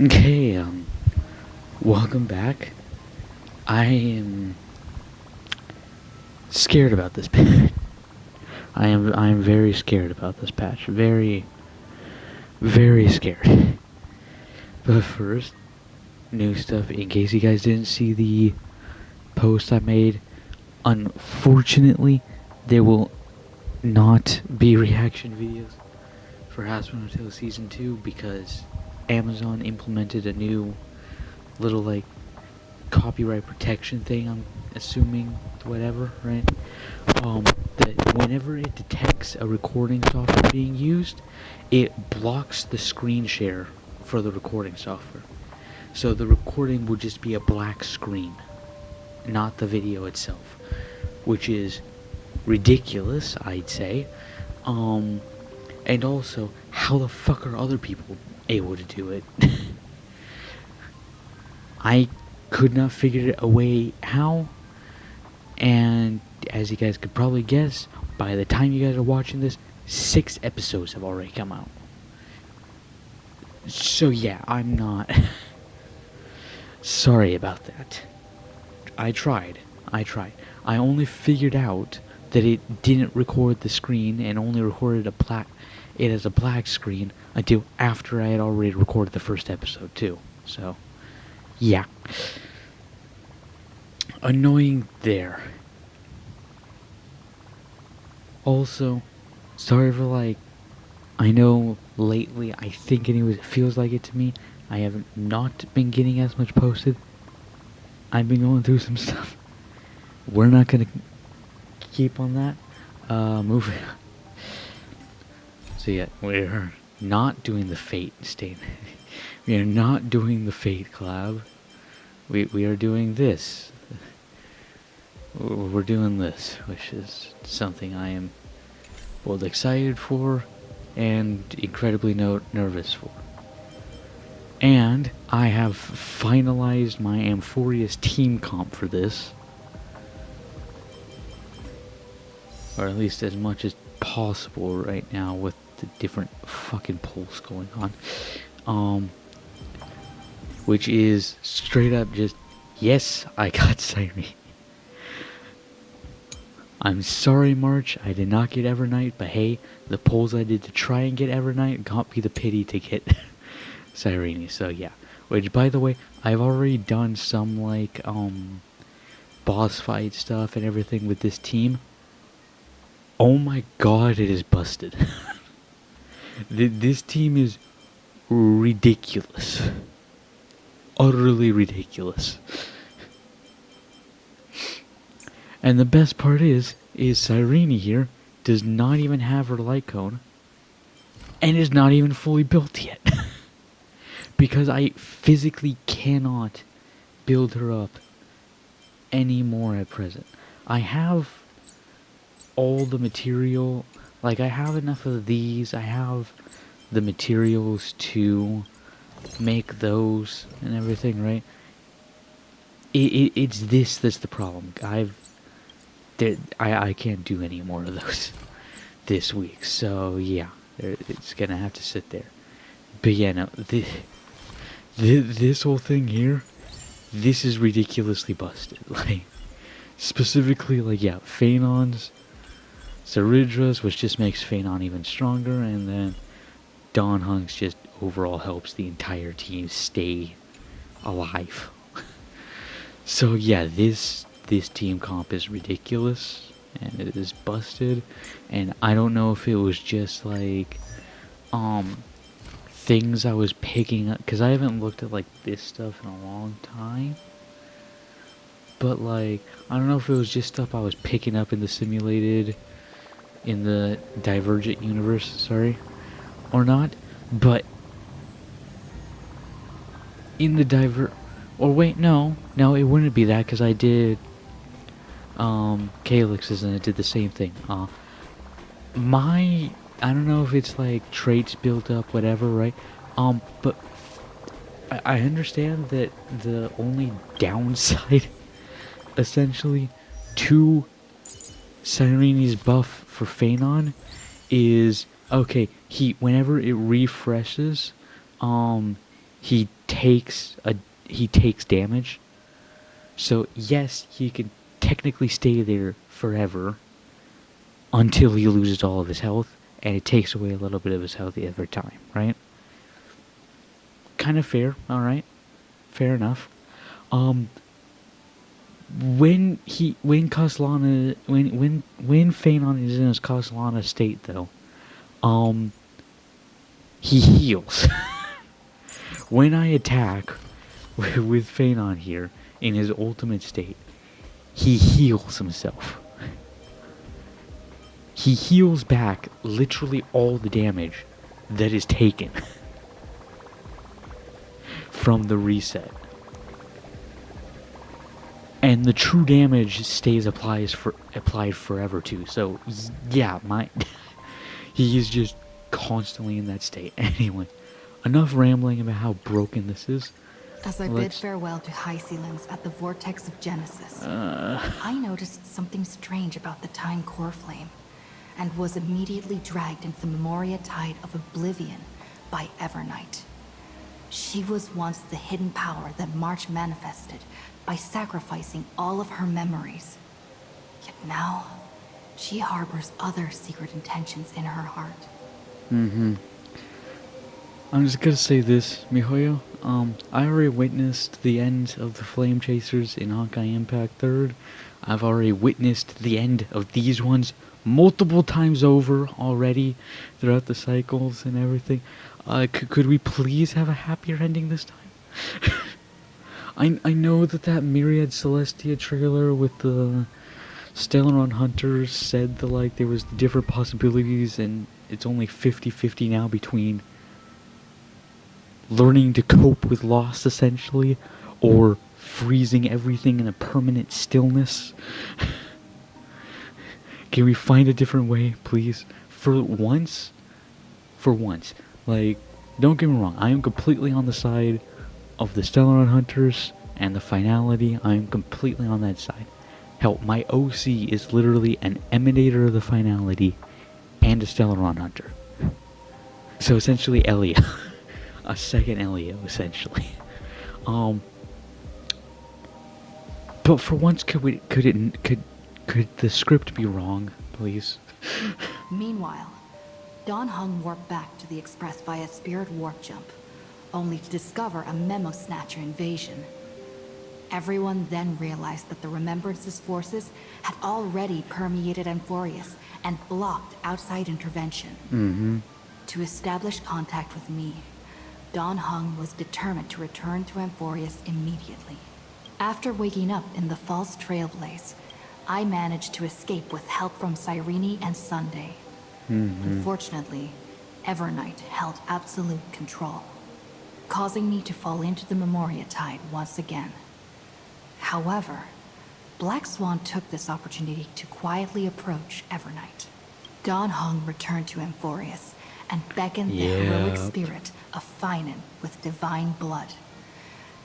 Okay, welcome back. I am scared about this patch. I am very scared about this patch. Very, very scared. But first, new stuff. In case you guys didn't see the post I made, unfortunately, there will not be reaction videos for Hospital Hotel Season 2 because Amazon implemented a new little, like, copyright protection thing, I'm assuming, whatever, right? That whenever it detects a recording software being used, it blocks the screen share for the recording software. So the recording would just be a black screen, not the video itself, which is ridiculous, I'd say. And also, how the fuck are other people able to do it? I could not figure a way how, and as you guys could probably guess, by the time you guys are watching this, 6 episodes have already come out. So yeah, I'm not sorry about that. I tried. I only figured out that it didn't record the screen and only recorded it as a black screen until after I had already recorded the first episode too. So, yeah. Annoying there. Also, sorry for I know lately, I think anyways, it feels like it to me, I have not been getting as much posted. I've been going through some stuff. We're not gonna keep on that. Moving on. So yeah, we're not doing the Fate state. We are not doing the Fate collab. We are doing this. We're doing this, which is something I am both excited for and incredibly nervous for. And I have finalized my Amphorius team comp for this. Or at least as much as possible right now with the different fucking polls going on. Which is straight up just, yes, I got Siren. I'm sorry, March, I did not get Evernight, but hey, the polls I did to try and get Evernight got me the pity to get Siren, so yeah. Which, by the way, I've already done some, boss fight stuff and everything with this team. Oh my god, it is busted. This team is ridiculous. Utterly ridiculous. And the best part is Cyrene here does not even have her light cone and is not even fully built yet. Because I physically cannot build her up anymore at present. I have all the material, I have enough of these, I have the materials to make those and everything, right? It's this that's the problem. I can't do any more of those this week, so yeah, it's gonna have to sit there. But yeah, no, this whole thing here, this is ridiculously busted. Specifically, yeah, Phenon's, Ceridra's, which just makes Phenon even stronger, and then Dawn Hunks just overall helps the entire team stay alive. So yeah, this team comp is ridiculous and it is busted, and I don't know if it was just things I was picking up, because I haven't looked at this stuff in a long time, but I don't know if it was just stuff I was picking up in the Divergent universe, sorry, or not, but in the or wait, no, it wouldn't be that, because I did Calyx's and it did the same thing. I don't know if it's traits built up, whatever, right? But I understand that the only downside, essentially, to Sirene's buff for Phenon is, okay, whenever it refreshes, he takes a he takes damage. So yes, he can technically stay there forever until he loses all of his health, and it takes away a little bit of his health every time, right? Kind of fair, all right, fair enough. Um, when Castellana when Phanon is in his Castellana state though, um, he heals. When I attack with Phanon here in his ultimate state, he heals himself. He heals back literally all the damage that is taken from the reset. And the true damage stays applied forever too. So yeah, he is just constantly in that state. Anyway, enough rambling about how broken this is. As I bid farewell to High Sealings at the vortex of Genesis, I noticed something strange about the Time Core Flame, and was immediately dragged into the Memoria Tide of Oblivion by Evernight. She was once the hidden power that March manifested by sacrificing all of her memories. Yet now, she harbors other secret intentions in her heart. I'm just gonna say this, Mihoyo. I already witnessed the end of the Flame Chasers in Honkai Impact 3rd. I've already witnessed the end of these ones multiple times over already throughout the cycles and everything. Could we please have a happier ending this time? I know that Myriad Celestia trailer with the Stellaron Hunters said that like there was different possibilities and it's only 50-50 now between learning to cope with loss essentially or freezing everything in a permanent stillness. Can we find a different way, please? For once, like, don't get me wrong, I am completely on the side of the Stellaron Hunters and the finality. I am completely on that side. Hell, my OC is literally an emanator of the finality and a Stellaron Hunter. So essentially Elia. A second Elio, essentially. But for once, could the script be wrong, please? Meanwhile, Dan Heng warped back to the Express via Spirit Warp Jump, only to discover a Memo Snatcher invasion. Everyone then realized that the Remembrance's forces had already permeated Amphorius and blocked outside intervention. To establish contact with me, Dan Heng was determined to return to Amphorius immediately. After waking up in the false Trailblaze, I managed to escape with help from Cyrene and Sunday. Unfortunately, Evernight held absolute control, causing me to fall into the Memoria Tide once again. However, Black Swan took this opportunity to quietly approach Evernight. Dan Heng returned to Amphorius and beckoned the heroic spirit of Finan with divine blood.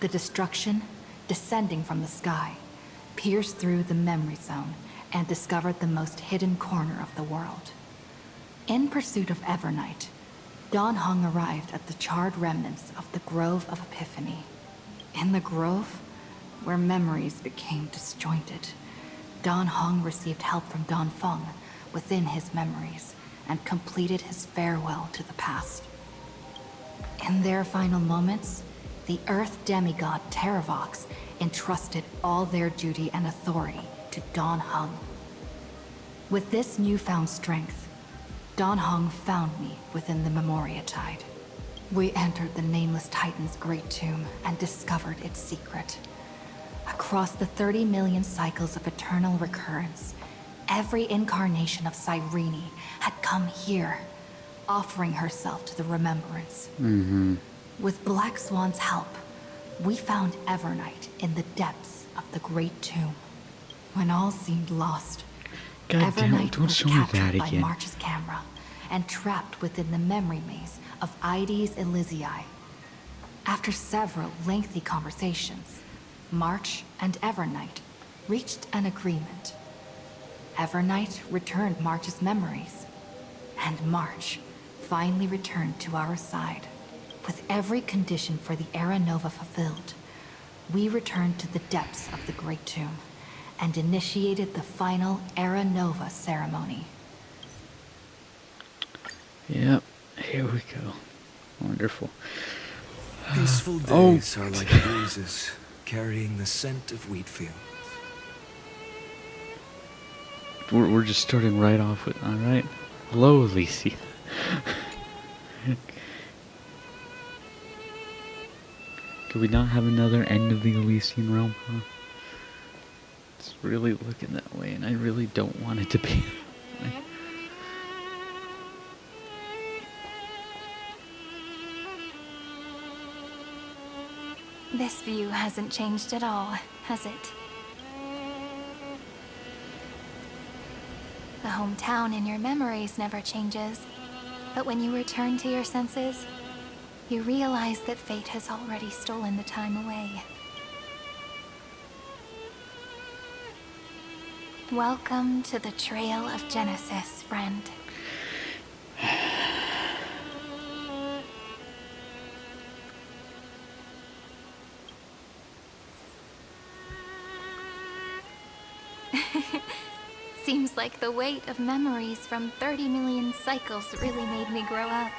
The destruction, descending from the sky, pierced through the memory zone and discovered the most hidden corner of the world. In pursuit of Evernight, Dan Heng arrived at the charred remnants of the Grove of Epiphany. In the grove, where memories became disjointed, Dan Heng received help from Dan Feng within his memories and completed his farewell to the past. In their final moments, the Earth demigod Terravox entrusted all their duty and authority to Dan Heng. With this newfound strength, Dan Heng found me within the Memoria Tide. We entered the Nameless Titan's great tomb and discovered its secret. Across the 30 million cycles of eternal recurrence, every incarnation of Cyrene had come here, offering herself to the Remembrance. With Black Swan's help, we found Evernight in the depths of the Great Tomb. When all seemed lost, God damn, Evernight don't was show me that captured by again. March's camera and trapped within the memory maze of Ides Elysiae. After several lengthy conversations, March and Evernight reached an agreement. Evernight returned March's memories, and March finally returned to our side. With every condition for the Era Nova fulfilled, we returned to the depths of the Great Tomb and initiated the final Era Nova ceremony. Yep, here we go. Wonderful. Peaceful Oh. days are like breezes carrying the scent of wheat fields. We're just starting right off with, alright. Hello, Alicia. Could we not have another end of the Elysian realm, huh? It's really looking that way, and I really don't want it to be. This view hasn't changed at all, has it? The hometown in your memories never changes, but when you return to your senses, you realize that fate has already stolen the time away. Welcome to the Trail of Genesis, friend. Seems like the weight of memories from 30 million cycles really made me grow up.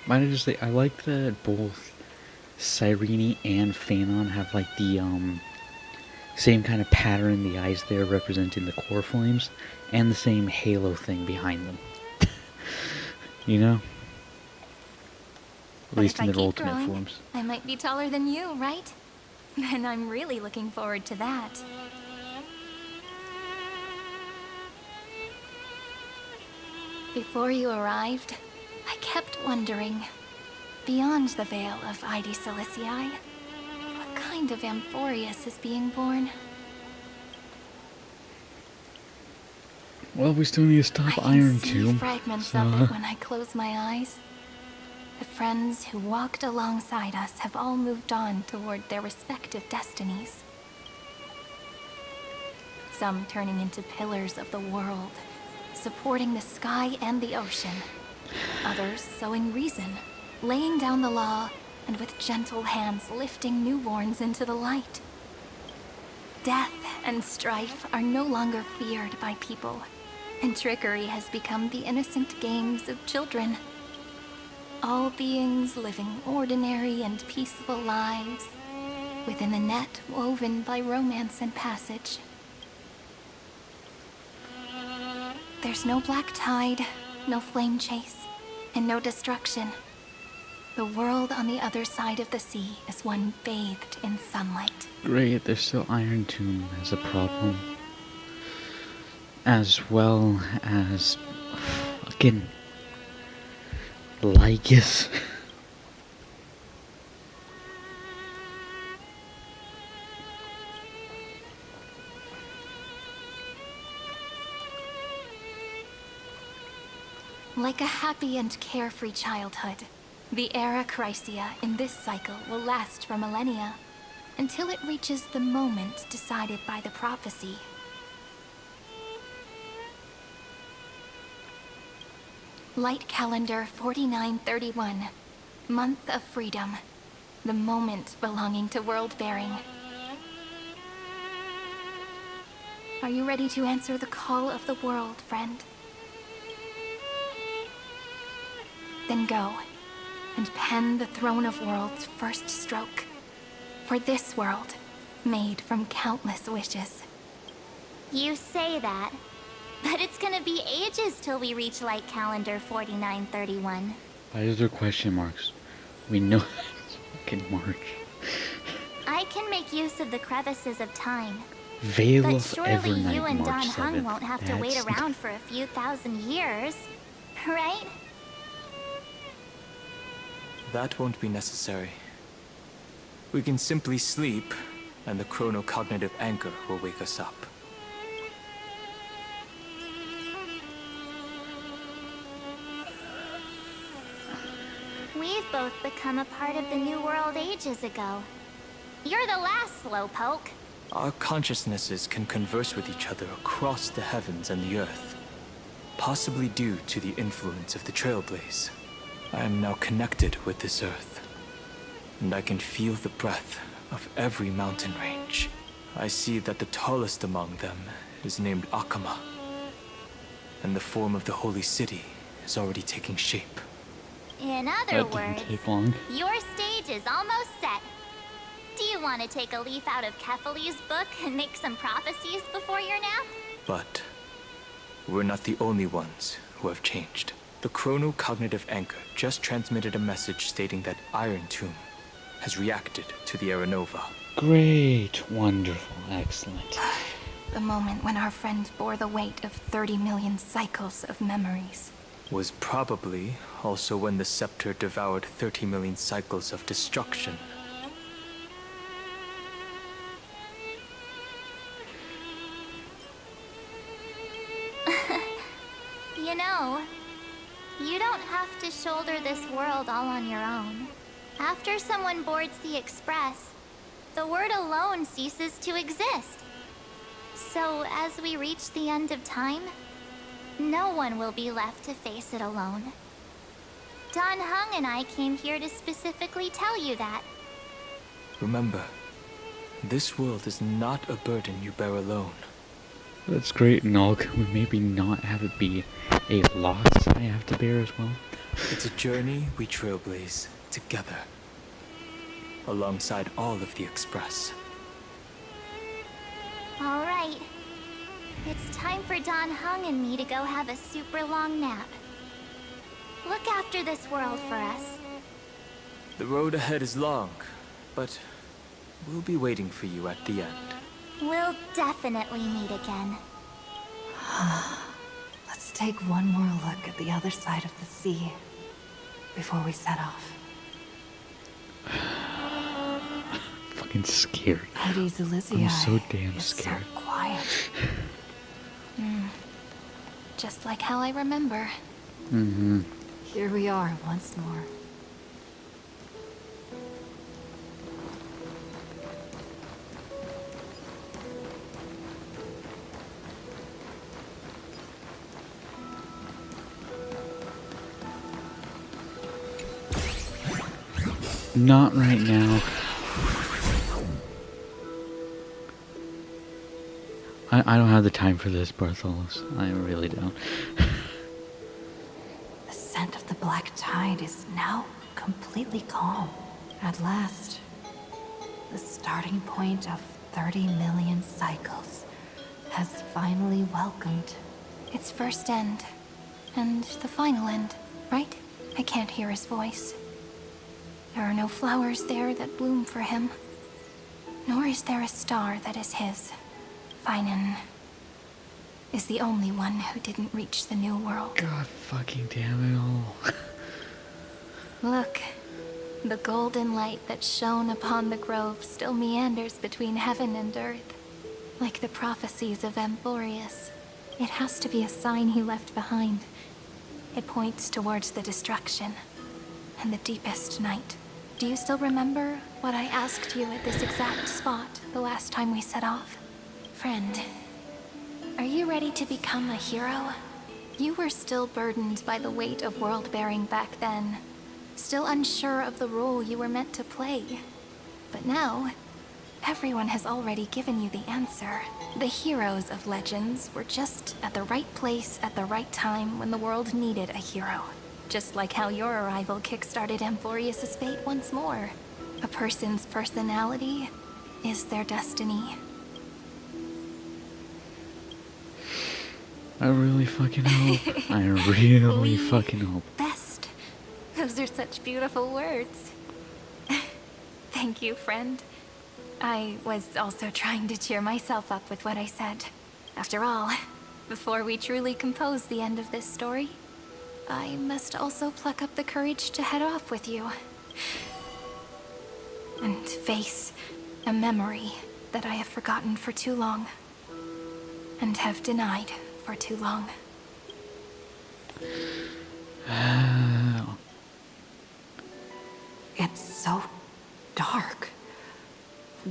Might I just say, I like that both Cyrene and Phanon have like the same kind of pattern in the eyes there representing the core flames, and the same halo thing behind them. You know? At But least if in I their keep ultimate growing, forms. I might be taller than you, right? Then I'm really looking forward to that. Before you arrived, I kept wondering, beyond the veil of Id Silicii, what kind of Amphorius is being born? Well, we still need to I stop can Iron see Tomb. fragments So, of it when I close my eyes. The friends who walked alongside us have all moved on toward their respective destinies. Some turning into pillars of the world, supporting the sky and the ocean. Others sowing reason, laying down the law, and with gentle hands lifting newborns into the light. Death and strife are no longer feared by people, and trickery has become the innocent games of children. All beings living ordinary and peaceful lives, within a net woven by romance and passage. There's no black tide, no flame chase, and no destruction. The world on the other side of the sea is one bathed in sunlight. great, there's still Iron Tomb as a problem. As well as fucking Lycus. Like a happy and carefree childhood, the era Chrysia in this cycle will last for millennia, until it reaches the moment decided by the prophecy. Light calendar 4931, month of freedom, the moment belonging to world-bearing. Are you ready to answer the call of the world, friend? Then go, and pen the Throne of Worlds' first stroke. For this world, made from countless wishes. You say that, but it's gonna be ages till we reach light calendar 4931. Why is there question marks? We know it's fucking March. I can make use of the crevices of time, Veil but of surely Evernight, you and Don March Hung 7th. won't have to wait That's- around for a few thousand years, right? That won't be necessary. We can simply sleep, and the chronocognitive anchor will wake us up. We've both become a part of the New World ages ago. You're the last slowpoke. Our consciousnesses can converse with each other across the heavens and the earth, possibly due to the influence of the Trailblaze. I am now connected with this earth, and I can feel the breath of every mountain range. I see that the tallest among them is named Akama, and the form of the holy city is already taking shape. In other That didn't words, take long. your stage is almost set. Do you want to take a leaf out of Kefali's book and make some prophecies before your nap? But we're not the only ones who have changed. The chronocognitive anchor just transmitted a message stating that Iron Tomb has reacted to the Aranova. Great, wonderful, excellent. The moment when our friend bore the weight of 30 million cycles of memories. Was probably also when the scepter devoured 30 million cycles of destruction. You know, you don't have to shoulder this world all on your own. After someone boards the Express, the word alone ceases to exist. So as we reach the end of time, no one will be left to face it alone. Don Hung and I came here to specifically tell you that. Remember, this world is not a burden you bear alone. That's great and all. Can we maybe not have it be a loss I have to bear as well? It's a journey we trailblaze together, alongside all of the Express. All right. It's time for Don Hung and me to go have a super long nap. Look after this world for us. The road ahead is long, but we'll be waiting for you at the end. We'll definitely meet again. Let's take one more look at the other side of the sea before we set off. Fucking scared. Hades Elysiae I'm so damn is scared. so quiet. Just like how I remember. Mm-hmm. Here we are once more. Not right now. I don't have the time for this, Bartholus. I really don't. The scent of the black tide is now completely calm. At last, the starting point of 30 million cycles has finally welcomed. Its first end. And the final end, right? I can't hear his voice. There are no flowers there that bloom for him. Nor is there a star that is his. Finan is the only one who didn't reach the new world. God fucking damn it all. Look, the golden light that shone upon the grove still meanders between heaven and earth. Like the prophecies of Amphorius. It has to be a sign he left behind. It points towards the destruction and the deepest night. Do you still remember what I asked you at this exact spot the last time we set off? Friend, are you ready to become a hero? You were still burdened by the weight of world-bearing back then, still unsure of the role you were meant to play. But now, everyone has already given you the answer. The heroes of legends were just at the right place at the right time when the world needed a hero. Just like how your arrival kickstarted Amphorius' fate once more. A person's personality is their destiny. I really fucking hope. I really fucking hope. Best. Those are such beautiful words. Thank you, friend. I was also trying to cheer myself up with what I said. After all, before we truly compose the end of this story, I must also pluck up the courage to head off with you. And face a memory that I have forgotten for too long. And have denied for too long. It's so dark.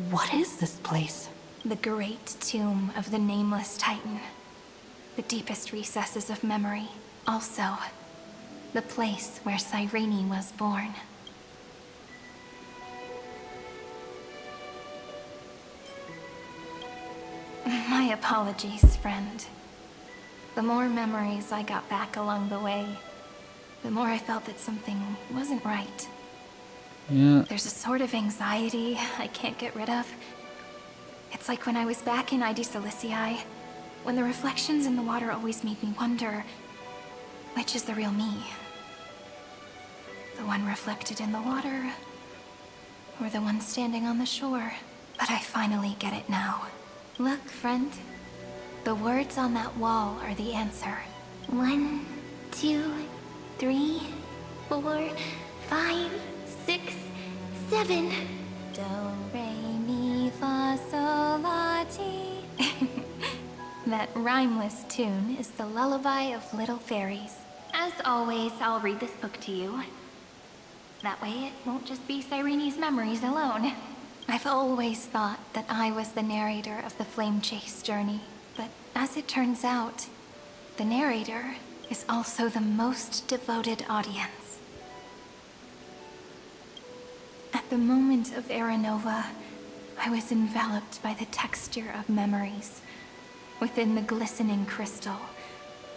What is this place? The great tomb of the nameless titan. The deepest recesses of memory. Also, The place where Cyrene was born. My apologies, friend. The more memories I got back along the way, the more I felt that something wasn't right. Yeah. There's a sort of anxiety I can't get rid of. It's like when I was back in ID Silicii, when the reflections in the water always made me wonder, which is the real me? The one reflected in the water, or the one standing on the shore? But I finally get it now. Look, friend. The words on that wall are the answer. 1, 2, 3, 4, 5, 6, 7. Do, re, mi, fa, sol, la, ti. That rhymeless tune is the lullaby of little fairies. As always, I'll read this book to you. That way it won't just be Cyrene's memories alone. I've always thought that I was the narrator of the Flame Chase journey, but as it turns out, the narrator is also the most devoted audience. At the moment of Aranova, I was enveloped by the texture of memories. Within the glistening crystal,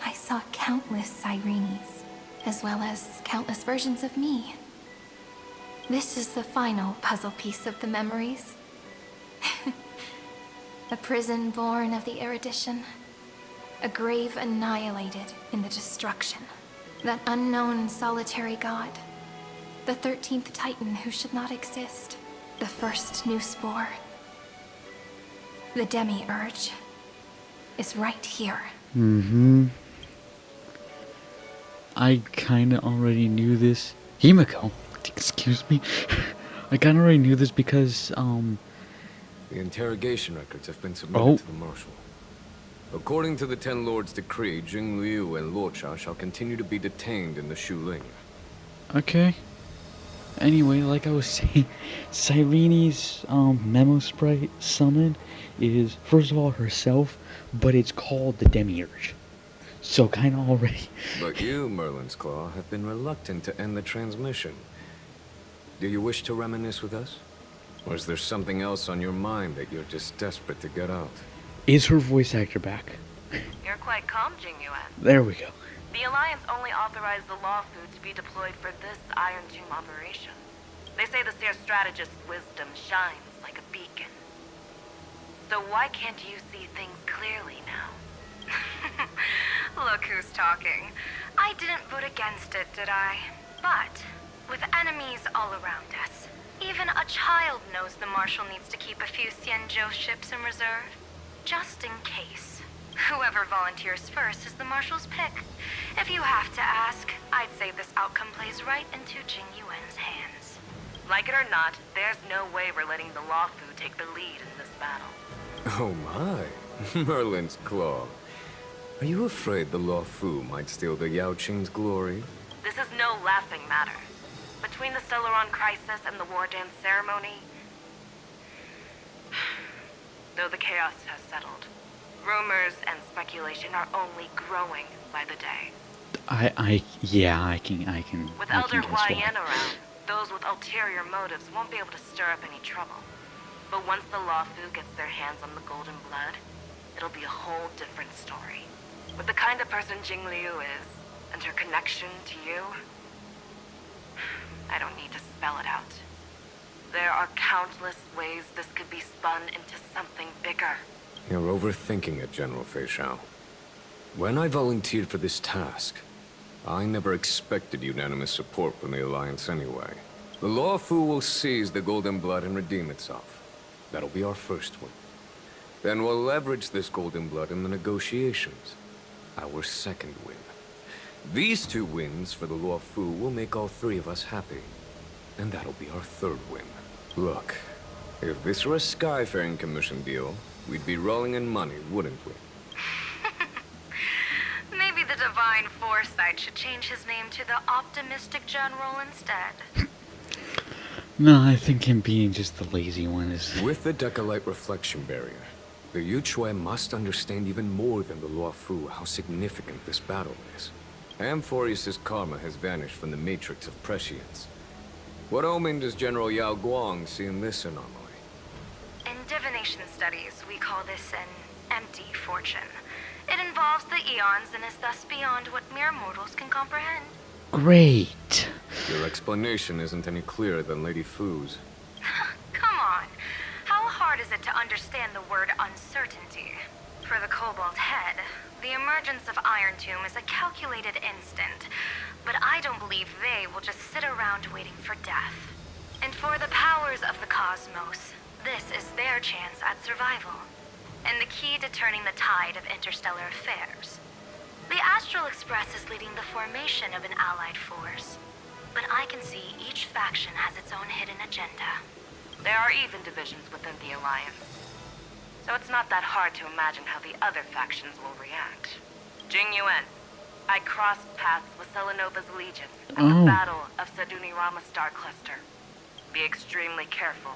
I saw countless Cyrenes, as well as countless versions of me. This is the final puzzle piece of the memories. A prison born of the erudition. A grave annihilated in the destruction. That unknown solitary god. The 13th Titan who should not exist. The first new spore. The Demiurge is right here. Mm-hmm. I kinda already knew this. Himiko! Excuse me. I kinda already knew this because, The interrogation records have been submitted to the Marshal. According to the Ten Lords' decree, Jing Liu and Luocha shall continue to be detained in the Shuling. okay. Anyway, like I was saying, Cyrene's, memo sprite summon is, first of all, herself, but it's called the Demiurge. So kinda already... But you, Merlin's Claw, have been reluctant to end the transmission. Do you wish to reminisce with us? Or is there something else on your mind that you're just desperate to get out? Is her voice actor back? You're quite calm, Jingyuan. There we go. The Alliance only authorized the law food to be deployed for this Iron Tomb operation. They say the Seer strategist's wisdom shines like a beacon. So why can't you see things clearly now? Look who's talking. I didn't vote against it, did I? But with enemies all around us, even a child knows the Marshal needs to keep a few Xianzhou ships in reserve. Just in case. Whoever volunteers first is the Marshal's pick. If you have to ask, I'd say this outcome plays right into Jingyuan's hands. Like it or not, there's no way we're letting the Law Fu take the lead in this battle. Oh my, Merlin's Claw. Are you afraid the Law Fu might steal the Yao Qing's glory? This is no laughing matter. Between the Stellaron crisis and the War Dance ceremony, though the chaos has settled, rumors and speculation are only growing by the day. Yeah, I can With I Elder can guess Huayan why. around, those with ulterior motives won't be able to stir up any trouble. But once the Law Fu gets their hands on the Golden Blood, it'll be a whole different story. With the kind of person Jing Liu is, and her connection to you, I don't need to spell it out. There are countless ways this could be spun into something bigger. You're overthinking it, General Fei Shao. When I volunteered for this task, I never expected unanimous support from the Alliance anyway. The Law Fu will seize the Golden Blood and redeem itself. That'll be our first win. Then we'll leverage this Golden Blood in the negotiations. Our second win. These two wins for the Law Fu will make all three of us happy. And that'll be our third win. Look, if this were a Skyfaring Commission deal, we'd be rolling in money, wouldn't we? Maybe the Divine Foresight should change his name to the Optimistic General instead. No, I think him being just the lazy one is... With the Decalite reflection barrier, the Yuchue must understand even more than the Luo Fu how significant this battle is. Amphorius' karma has vanished from the matrix of prescience. What omen does General Yao Guang see in this anomaly? In divination studies, we call this an empty fortune. It involves the eons and is thus beyond what mere mortals can comprehend. Great. Your explanation isn't any clearer than Lady Fu's. Come on. How hard is it to understand the word uncertainty? For the Cobalt Head, the emergence of Iron Tomb is a calculated instant, but I don't believe they will just sit around waiting for death. And for the powers of the cosmos, this is their chance at survival, and the key to turning the tide of interstellar affairs. The Astral Express is leading the formation of an allied force, but I can see each faction has its own hidden agenda. There are even divisions within the Alliance, so it's not that hard to imagine how the other factions will react. Jing Yuan, I crossed paths with Selenova's Legion at the Battle of Sadunirama Star Cluster. Be extremely careful.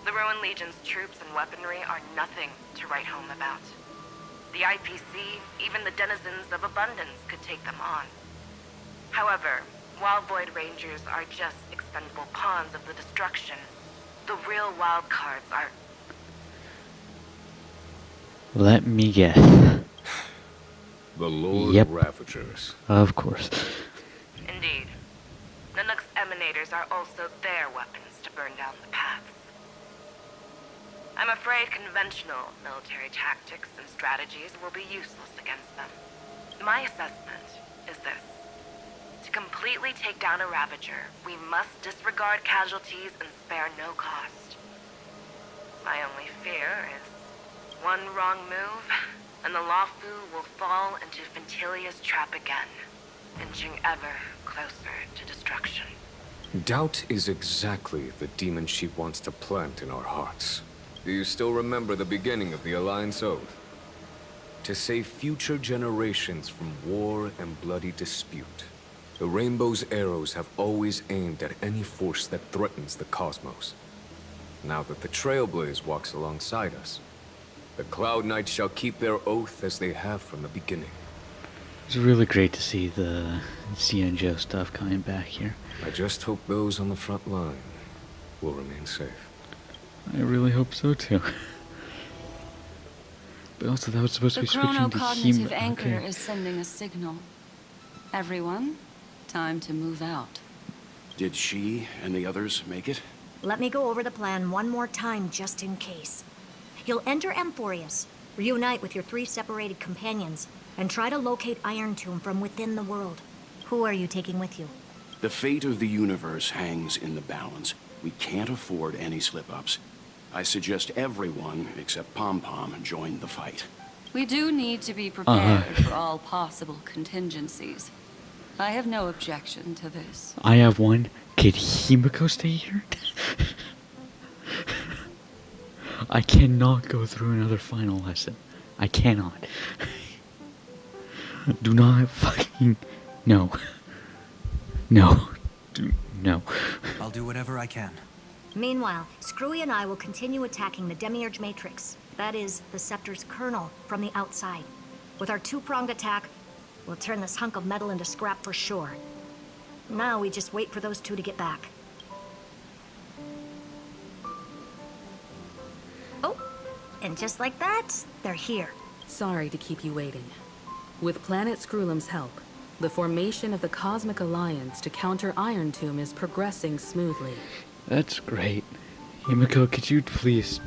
The Ruined Legion's troops and weaponry are nothing to write home about. The IPC, even the denizens of Abundance, could take them on. However, while Void Rangers are just expendable pawns of the destruction, the real wild cards are... Let me guess. The Lord Yep. Ravagers. Of course. Indeed. Nanook's emanators are also their weapons to burn down the paths. I'm afraid conventional military tactics and strategies will be useless against them. My assessment is this. To completely take down a Ravager, we must disregard casualties and spare no cost. My only fear is one wrong move, and the Lawfu will fall into Ventilia's trap again, inching ever closer to destruction. Doubt is exactly the demon she wants to plant in our hearts. Do you still remember the beginning of the Alliance Oath? To save future generations from war and bloody dispute. The Rainbow's arrows have always aimed at any force that threatens the cosmos. Now that the Trailblaze walks alongside us, the Cloud Knights shall keep their oath as they have from the beginning. It's really great to see the Xianzhou stuff coming back here. I just hope those on the front line will remain safe. I really hope so too. But also that was supposed to The be switching to chronocognitive anchor Okay. is sending a signal. Everyone, time to move out. Did she and the others make it? Let me go over the plan one more time just in case. You'll enter Amphorius, reunite with your 3 separated companions, and try to locate Iron Tomb from within the world. Who are you taking with you? The fate of the universe hangs in the balance. We can't afford any slip-ups. I suggest everyone, except Pom-Pom, join the fight. We do need to be prepared for all possible contingencies. I have no objection to this. I have one. Could Himiko stay here? I cannot go through another final lesson. I cannot. Do not fucking... No. No. No. I'll do whatever I can. Meanwhile, Screwy and I will continue attacking the Demiurge Matrix. That is, the Scepter's kernel, from the outside. With our 2-pronged attack, we'll turn this hunk of metal into scrap for sure. Now we just wait for those 2 to get back. Oh, and just like that, they're here. Sorry to keep you waiting. With Planet Screwlum's help, the formation of the Cosmic Alliance to counter Iron Tomb is progressing smoothly. That's great. Himiko, could you please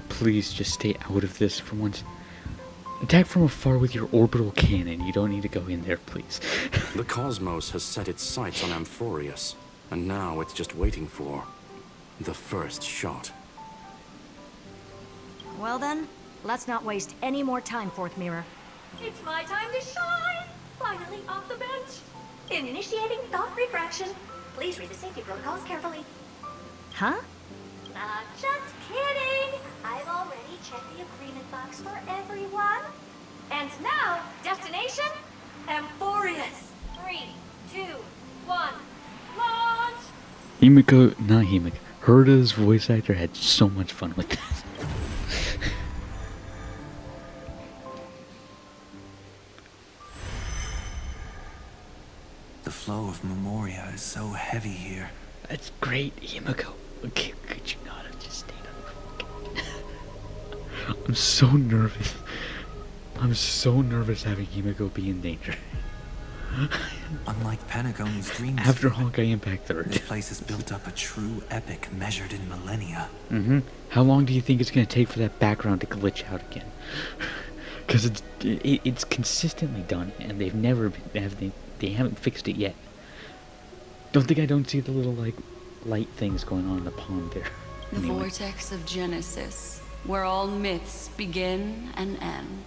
just stay out of this for once? Attack from afar with your orbital cannon. You don't need to go in there, please. The cosmos has set its sights on Amphorius, and now it's just waiting for the first shot. Well then, let's not waste any more time, Fourth Mirror. It's my time to shine! Finally off the bench! In initiating thought refraction, please read the safety protocols carefully. Huh? Just kidding! I've already checked the agreement box for everyone. And now, destination? Amphorius! 3, 2, 1, launch! Himiko, not Himiko. Herta's voice actor had so much fun with this. The flow of Memoria is so heavy here. That's great, Himiko. Okay, could you not have just stayed on? I'm so nervous. I'm so nervous having Himiko be in danger. Unlike Pentagon's dreams, After Hawkeye Impact 3rd. this place has built up a true epic measured in millennia. How long do you think it's gonna take for that background to glitch out again? Because it's consistently done, and they've never been, they haven't fixed it yet. Don't think I don't see the little like light things going on in the pond there. The vortex of Genesis, where all myths begin and end.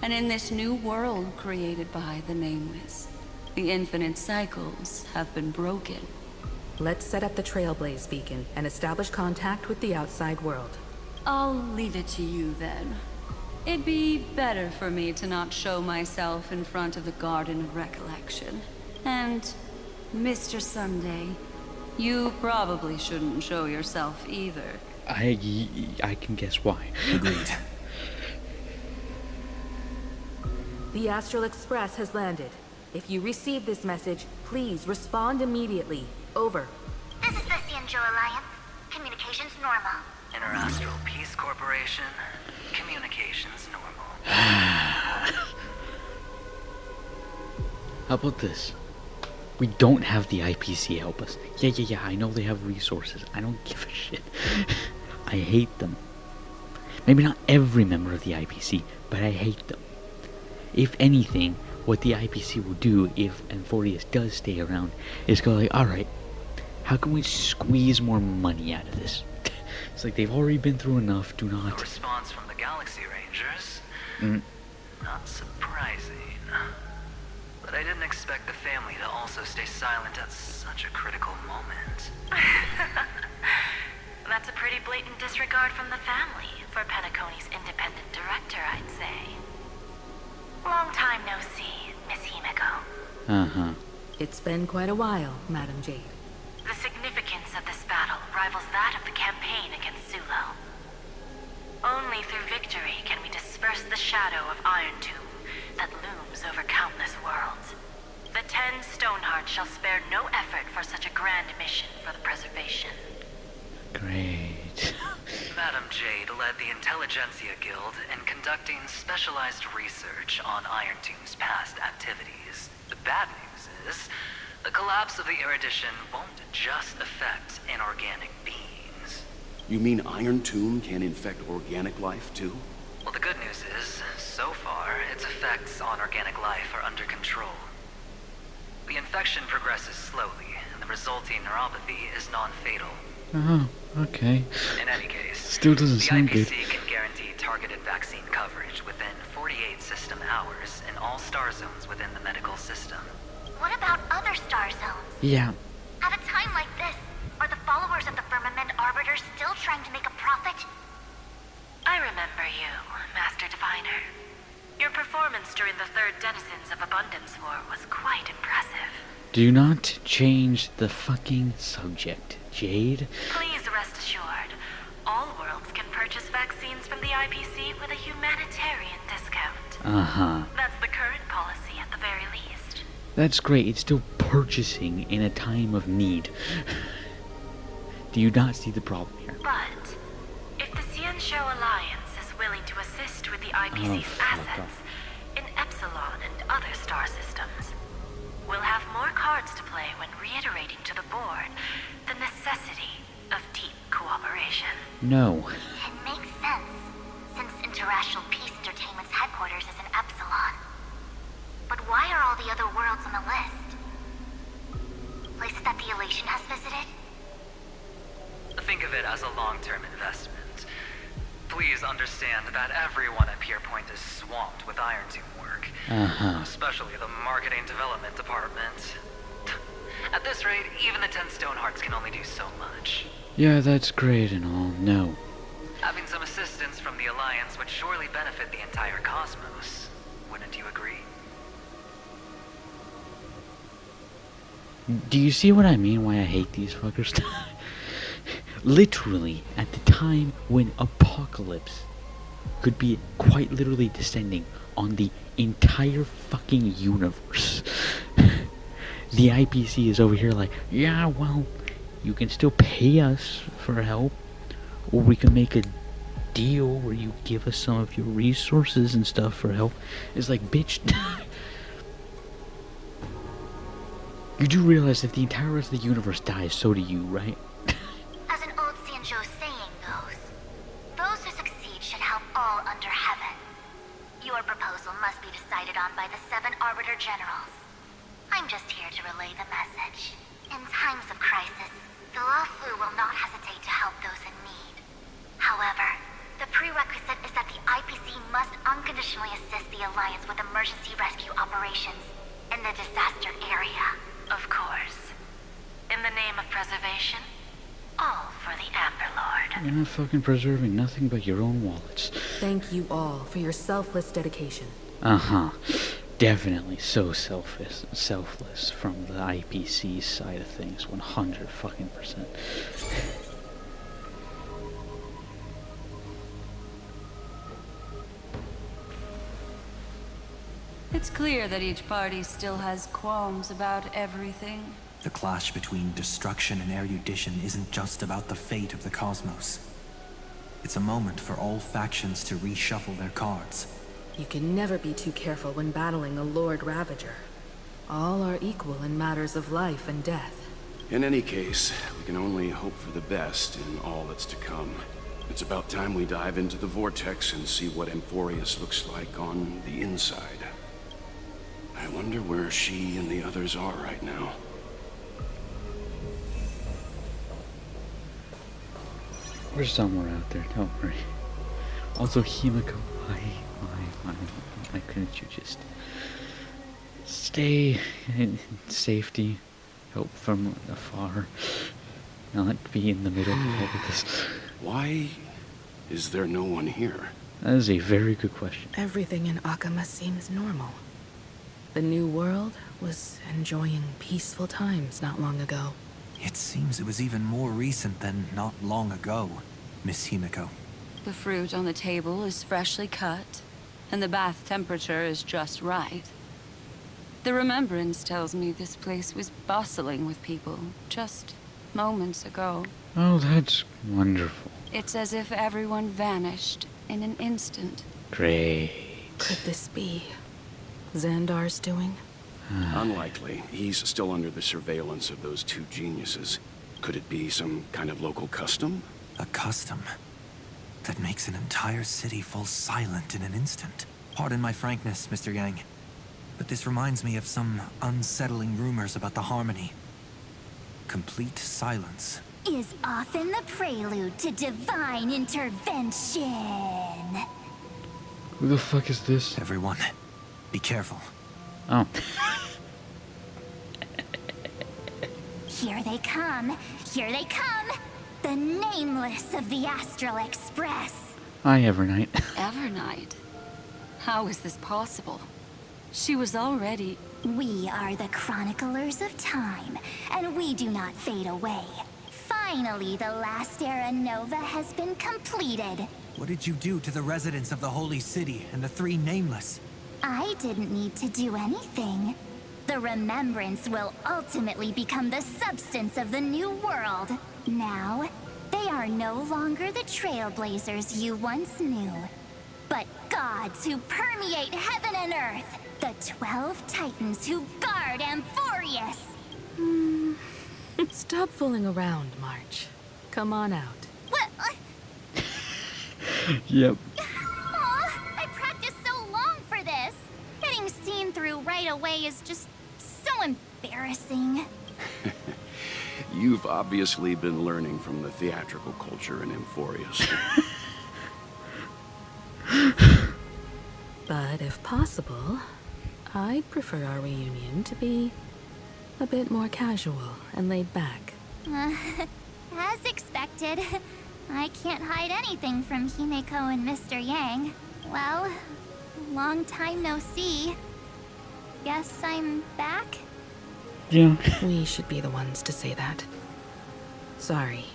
And in this new world created by the Nameless, the infinite cycles have been broken. Let's set up the Trailblaze beacon and establish contact with the outside world. I'll leave it to you then. It'd be better for me to not show myself in front of the Garden of Recollection. And, Mr. Sunday, you probably shouldn't show yourself either. I can guess why. Agreed. The Astral Express has landed. If you receive this message, please respond immediately. Over. This is the Xianzhou Alliance. Communications normal. Interastral Peace Corporation. Communications normal. How about this? We don't have the IPC help us. Yeah, I know they have resources. I don't give a shit. I hate them. Maybe not every member of the IPC, but I hate them. If anything, what the IPC will do if Enfortius does stay around is go like, alright, how can we squeeze more money out of this? It's like they've already been through enough, do not... A response from the Galaxy Rangers? Not surprising. But I didn't expect the family to also stay silent at such a critical moment. That's a pretty blatant disregard from the family for Penacony's independent director, I'd say. Long time no see, Miss Himiko. It's been quite a while, Madam Jade. The significance of this battle rivals that of the campaign against Sulo. Only through victory can we disperse the shadow of Iron Tomb that looms over countless worlds. The 10 Stonehearts shall spare no effort for such a grand mission for the preservation. Great. Madam Jade led the Intelligentsia Guild in conducting specialized research on Iron Tomb's past activities. The bad news is, the collapse of the Erudition won't just affect inorganic beings. You mean Iron Tomb can infect organic life, too? Well, the good news is, so far, its effects on organic life are under control. The infection progresses slowly, and the resulting neuropathy is non-fatal. Oh, okay. In any case, Still doesn't sound the good. IPC can guarantee targeted vaccine coverage within 48 system hours in all star zones within the medical system. What about other star zones? Yeah. At a time like this, are the followers of the Firmament Arbiter still trying to make a profit? I remember you, Master Diviner. Your performance during the Third Denizens of Abundance War was quite impressive. Do not change the fucking subject, Jade. Please rest assured, all worlds can purchase vaccines from the IPC with a humanitarian discount. That's the current policy at the very least. That's great. It's still purchasing in a time of need. Do you not see the problem here? But if the Xianzhou Alliance is willing to assist with the IPC's assets in Epsilon and other star systems, we'll have more cards to play when reiterating to the board the necessity of deep cooperation. No. It makes sense, since Interracial Peace Entertainment's headquarters is in Epsilon. But why are all the other worlds on the list? Places that the Elation has visited? Think of it as a long-term investment. Please understand that everyone at Pierpoint is swamped with Iron Tomb work. Especially the marketing development department. At this rate, even the 10 Stonehearts can only do so much. Yeah, that's great and all. No. Having some assistance from the Alliance would surely benefit the entire cosmos. Wouldn't you agree? Do you see what I mean why I hate these fuckers? Literally, at the time when apocalypse could be quite literally descending on the entire fucking universe, The IPC is over here like, yeah, well, you can still pay us for help, or we can make a deal where you give us some of your resources and stuff for help. It's like, bitch. You do realize if the entire rest of the universe dies, so do you, right? As an old Xianzhou saying goes, those who succeed should help all under heaven. Your proposal must be decided on by the 7 Arbiter Generals. I'm just here to relay the message. In times of crisis, the Luofu will not hesitate to help those in need. However, the prerequisite is that the IPC must unconditionally assist the Alliance with emergency rescue operations in the disaster area. Of course. In the name of preservation, all for the Amber Lord. You're not fucking preserving nothing but your own wallets. Thank you all for your selfless dedication. Uh-huh. Definitely so selfless from the IPC side of things. 100 fucking %. It's clear that each party still has qualms about everything. The clash between destruction and erudition isn't just about the fate of the cosmos. It's a moment for all factions to reshuffle their cards. You can never be too careful when battling a Lord Ravager. All are equal in matters of life and death. In any case, we can only hope for the best in all that's to come. It's about time we dive into the vortex and see what Amphorius looks like on the inside. I wonder where she and the others are right now. We're somewhere out there, don't worry. Also, Himiko, why couldn't you just stay in safety, help from afar, not be in the middle of all of this? Why is there no one here? That is a very good question. Everything in Akama seems normal. The new world was enjoying peaceful times not long ago. It seems it was even more recent than not long ago, Miss Himiko. The fruit on the table is freshly cut, and the bath temperature is just right. The remembrance tells me this place was bustling with people just moments ago. Oh, that's wonderful. It's as if everyone vanished in an instant. Great. Could this be Xandar's doing? Unlikely. He's still under the surveillance of those 2 geniuses. Could it be some kind of local custom? A custom that makes an entire city fall silent in an instant. Pardon my frankness, Mr. Yang, but this reminds me of some unsettling rumors about the Harmony. Complete silence is often the prelude to divine intervention. Who the fuck is this? Everyone, be careful. Oh. Here they come. Here they come. The nameless of the Astral Express. Hi, Evernight. Evernight? How is this possible? She was already... We are the chroniclers of time, and we do not fade away. Finally, the last era Nova has been completed. What did you do to the residents of the Holy City and the 3 Nameless? I didn't need to do anything. The remembrance will ultimately become the substance of the new world. Now, they are no longer the trailblazers you once knew, but gods who permeate heaven and earth. The 12 Titans who guard Amphorius. Stop fooling around, March. Come on out. What? Yep. Aw, I practiced so long for this. Getting seen through right away is just so embarrassing. You've obviously been learning from the theatrical culture in Amphorius. But if possible, I'd prefer our reunion to be a bit more casual and laid back. As expected, I can't hide anything from Himeko and Mr. Yang. Well, long time no see. Guess I'm back? Yeah. We should be the ones to say that. Sorry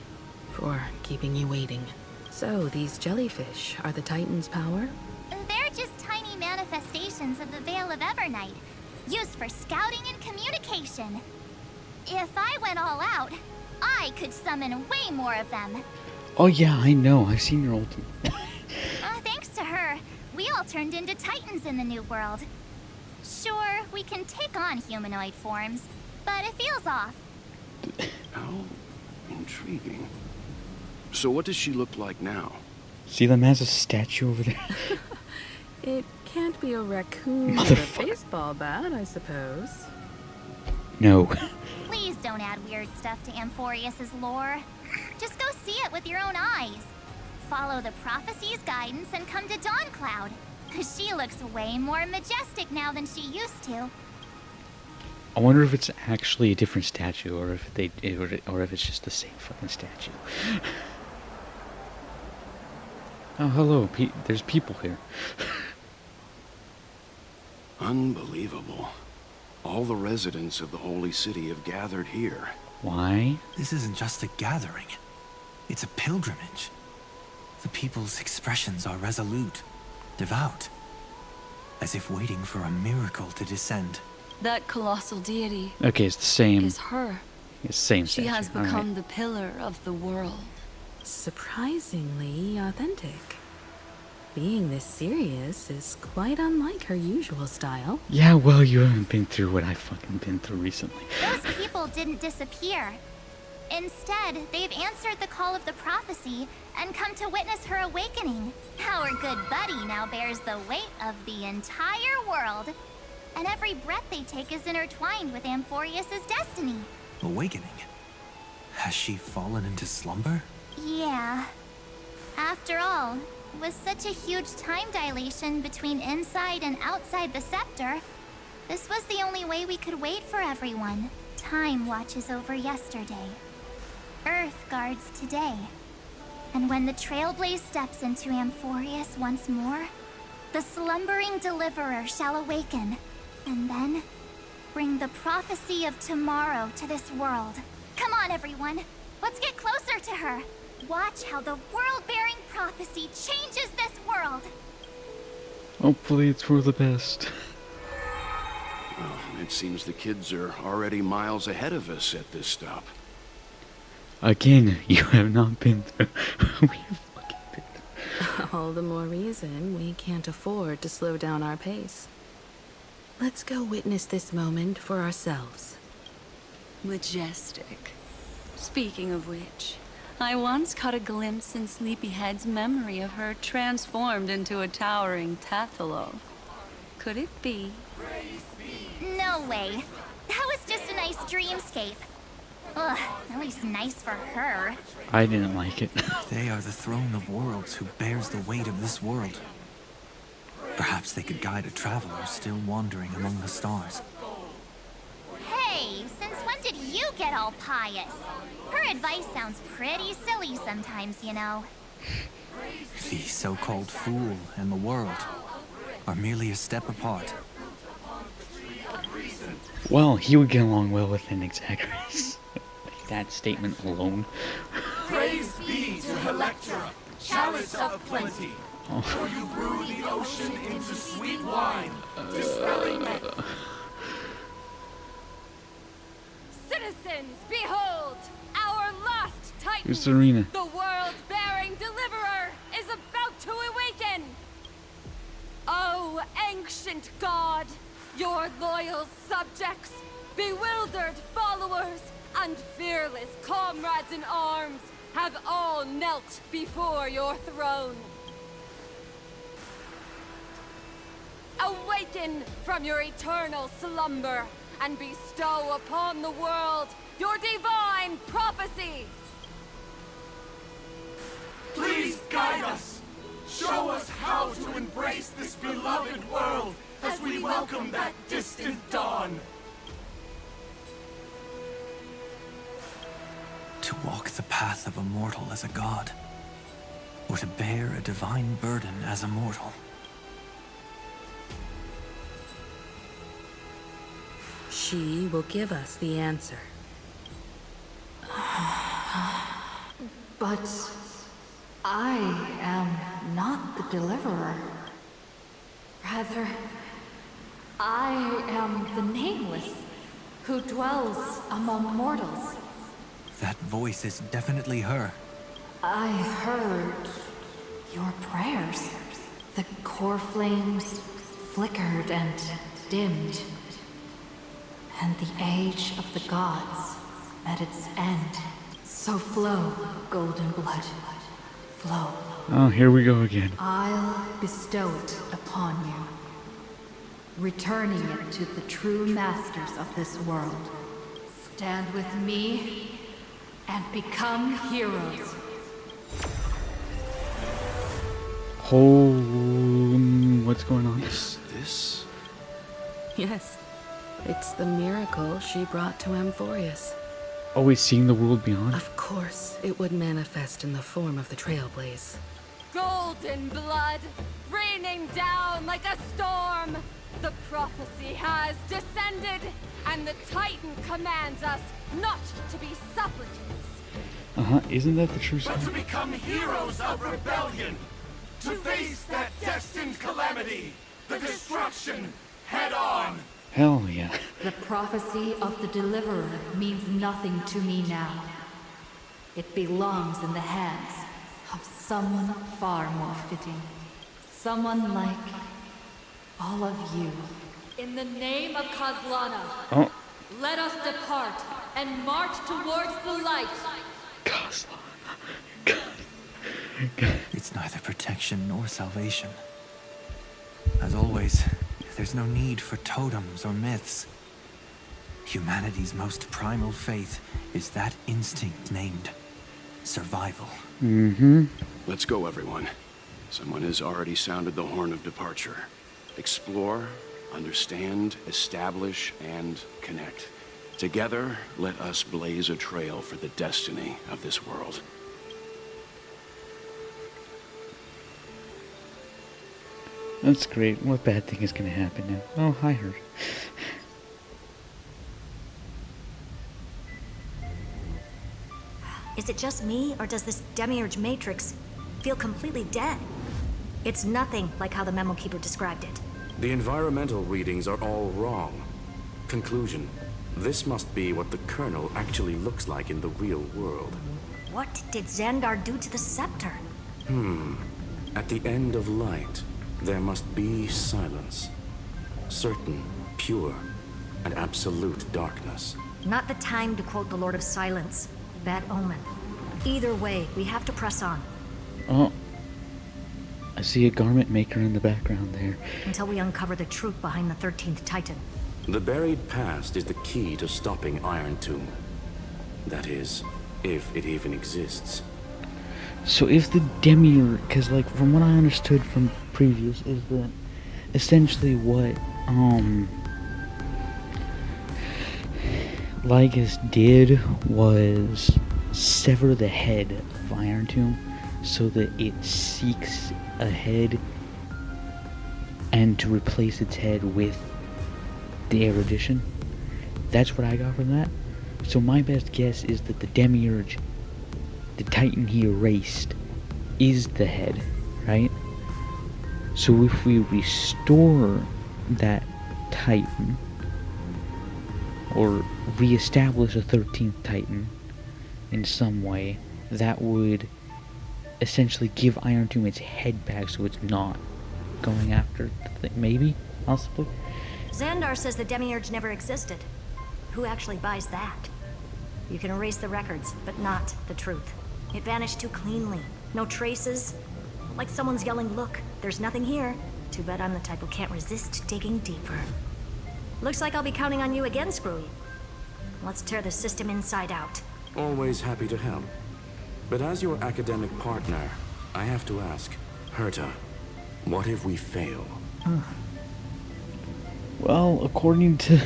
for keeping you waiting. So, these jellyfish are the Titan's power? They're just tiny manifestations of the Veil of Evernight. used for scouting and communication. If I went all out, I could summon way more of them. Oh yeah, I know. I've seen your ultimate. Thanks to her, we all turned into titans in the new world. Sure, we can take on humanoid forms, but it feels off. How intriguing. So what does she look like now? See that man's a statue over there? It can't be a raccoon with a baseball bat, I suppose. No. Please don't add weird stuff to Amphorius's lore. Just go see it with your own eyes. Follow the prophecy's guidance and come to Dawncloud. She looks way more majestic now than she used to. I wonder if it's actually a different statue, or if or if it's just the same fucking statue. Oh, hello. There's people here. Unbelievable. All the residents of the Holy City have gathered here. Why? This isn't just a gathering. It's a pilgrimage. The people's expressions are resolute, devout, as if waiting for a miracle to descend. That colossal deity Okay, it's the same. is her. It's the same She statue. has All become right. the pillar of the world. Surprisingly authentic. Being this serious is quite unlike her usual style. Yeah, well, you haven't been through what I've fucking been through recently. Those people didn't disappear. Instead, they've answered the call of the prophecy and come to witness her awakening. Our good buddy now bears the weight of the entire world. And every breath they take is intertwined with Amphorius's destiny. Awakening? Has she fallen into slumber? Yeah. After all, with such a huge time dilation between inside and outside the scepter, this was the only way we could wait for everyone. Time watches over yesterday. Earth guards today. And when the Trailblaze steps into Amphorius once more, the slumbering deliverer shall awaken, and then bring the prophecy of tomorrow to this world. Come on, everyone. Let's get closer to her. Watch how the world-bearing prophecy changes this world. Hopefully it's for the best. Well, it seems the kids are already miles ahead of us at this stop. Again, you have not been through. All the more reason we can't afford to slow down our pace. Let's go witness this moment for ourselves. Majestic. Speaking of which, I once caught a glimpse in Sleepyhead's memory of her transformed into a towering Tathalo. Could it be? No way. That was just a nice dreamscape. Ugh, at least nice for her. I didn't like it. They are the throne of worlds who bears the weight of this world. Perhaps they could guide a traveler still wandering among the stars. Hey, since when did you get all pious? Her advice sounds pretty silly sometimes, you know. The so-called fool and the world are merely a step apart. Well, he would get along well with an Exaggerus. That statement alone. Praise be to Helectra, chalice of plenty. Oh. For you brew the ocean into sweet wine, dispelling Citizens, behold! Our last titan, It's Serena. the world-bearing deliverer, is about to awaken! Oh, ancient god, your loyal subjects, bewildered followers, and fearless comrades in arms have all knelt before your throne. Awaken from your eternal slumber and bestow upon the world your divine prophecy! Please guide us. Show us how to embrace this beloved world as we welcome that distant dawn. To walk the path of a mortal as a god, or to bear a divine burden as a mortal. She will give us the answer. But I am not the deliverer. Rather, I am the Nameless, who dwells among mortals. That voice is definitely her. I heard your prayers. The core flames flickered and dimmed, and the age of the gods at its end. So flow, golden blood, flow. Oh, here we go again. I'll bestow it upon you, returning it to the true masters of this world. Stand with me and become heroes. What's going on? This? Yes. It's the miracle she brought to Amphorius. Always seeing the world beyond? Of course, it would manifest in the form of the Trailblaze. Golden blood, raining down like a storm. The prophecy has descended, and the Titan commands us not to be supplicants. Isn't that the true story? But to become heroes of rebellion. To face that destined calamity. The destruction head on. Hell yeah. The prophecy of the Deliverer means nothing to me now. It belongs in the hands of someone far more fitting. Someone like all of you. In the name of Kazlana, Oh. let us depart and march towards the light. It's neither protection nor salvation. As always, there's no need for totems or myths. Humanity's most primal faith is that instinct named survival. Let's go, everyone. Someone has already sounded the horn of departure. Explore, understand, establish, and connect. Together, let us blaze a trail for the destiny of this world. That's great. What bad thing is gonna happen now? Oh, hi, her. Is it just me, or does this Demiurge Matrix feel completely dead? It's nothing like how the Memo Keeper described it. The environmental readings are all wrong. Conclusion. This must be what the kernel actually looks like in the real world. What did Xandar do to the scepter? At the end of light, there must be silence. Certain, pure, and absolute darkness. Not the time to quote the Lord of Silence. Bad omen. Either way, we have to press on. Oh. I see a garment maker in the background there. Until we uncover the truth behind the 13th Titan. The buried past is the key to stopping Iron Tomb. That is, if it even exists. So if the Demiurge, because like from what I understood from previous, is that essentially what Lygus did was sever the head of Iron Tomb so that it seeks a head and to replace its head with the erudition. That's what I got from that. So my best guess is that the Demiurge, the Titan he erased, is the head, right? So if we restore that Titan, or re-establish a 13th Titan in some way, that would essentially give Iron Tomb its head back so it's not going after the thing. Maybe? Possibly? Xandar says the Demiurge never existed. Who actually buys that? You can erase the records, but not the truth. It vanished too cleanly. No traces. Like someone's yelling, "Look, there's nothing here." Too bad I'm the type who can't resist digging deeper. Looks like I'll be counting on you again, Screwy. Let's tear the system inside out. Always happy to help. But as your academic partner, I have to ask, Herta, what if we fail? Well, according to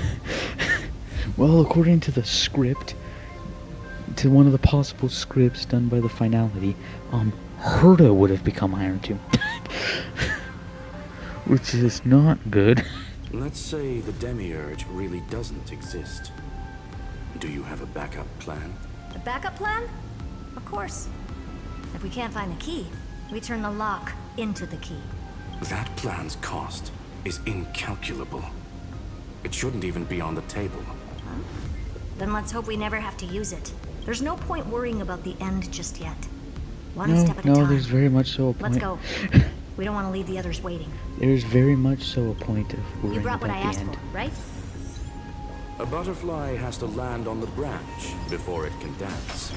according to the script, to one of the possible scripts done by the finality, Herta would have become Iron Tomb. Which is not good. Let's say the Demiurge really doesn't exist. Do you have a backup plan? The backup plan? Of course. If we can't find the key, we turn the lock into the key. That plan's cost is incalculable. It shouldn't even be on the table. Huh? Then let's hope we never have to use it. There's no point worrying about the end just yet. One step at a time. No, there's very much so a point. Let's go. We don't want to leave the others waiting. There's very much so a point of worrying You brought what I about asked the end. for, right? A butterfly has to land on the branch before it can dance.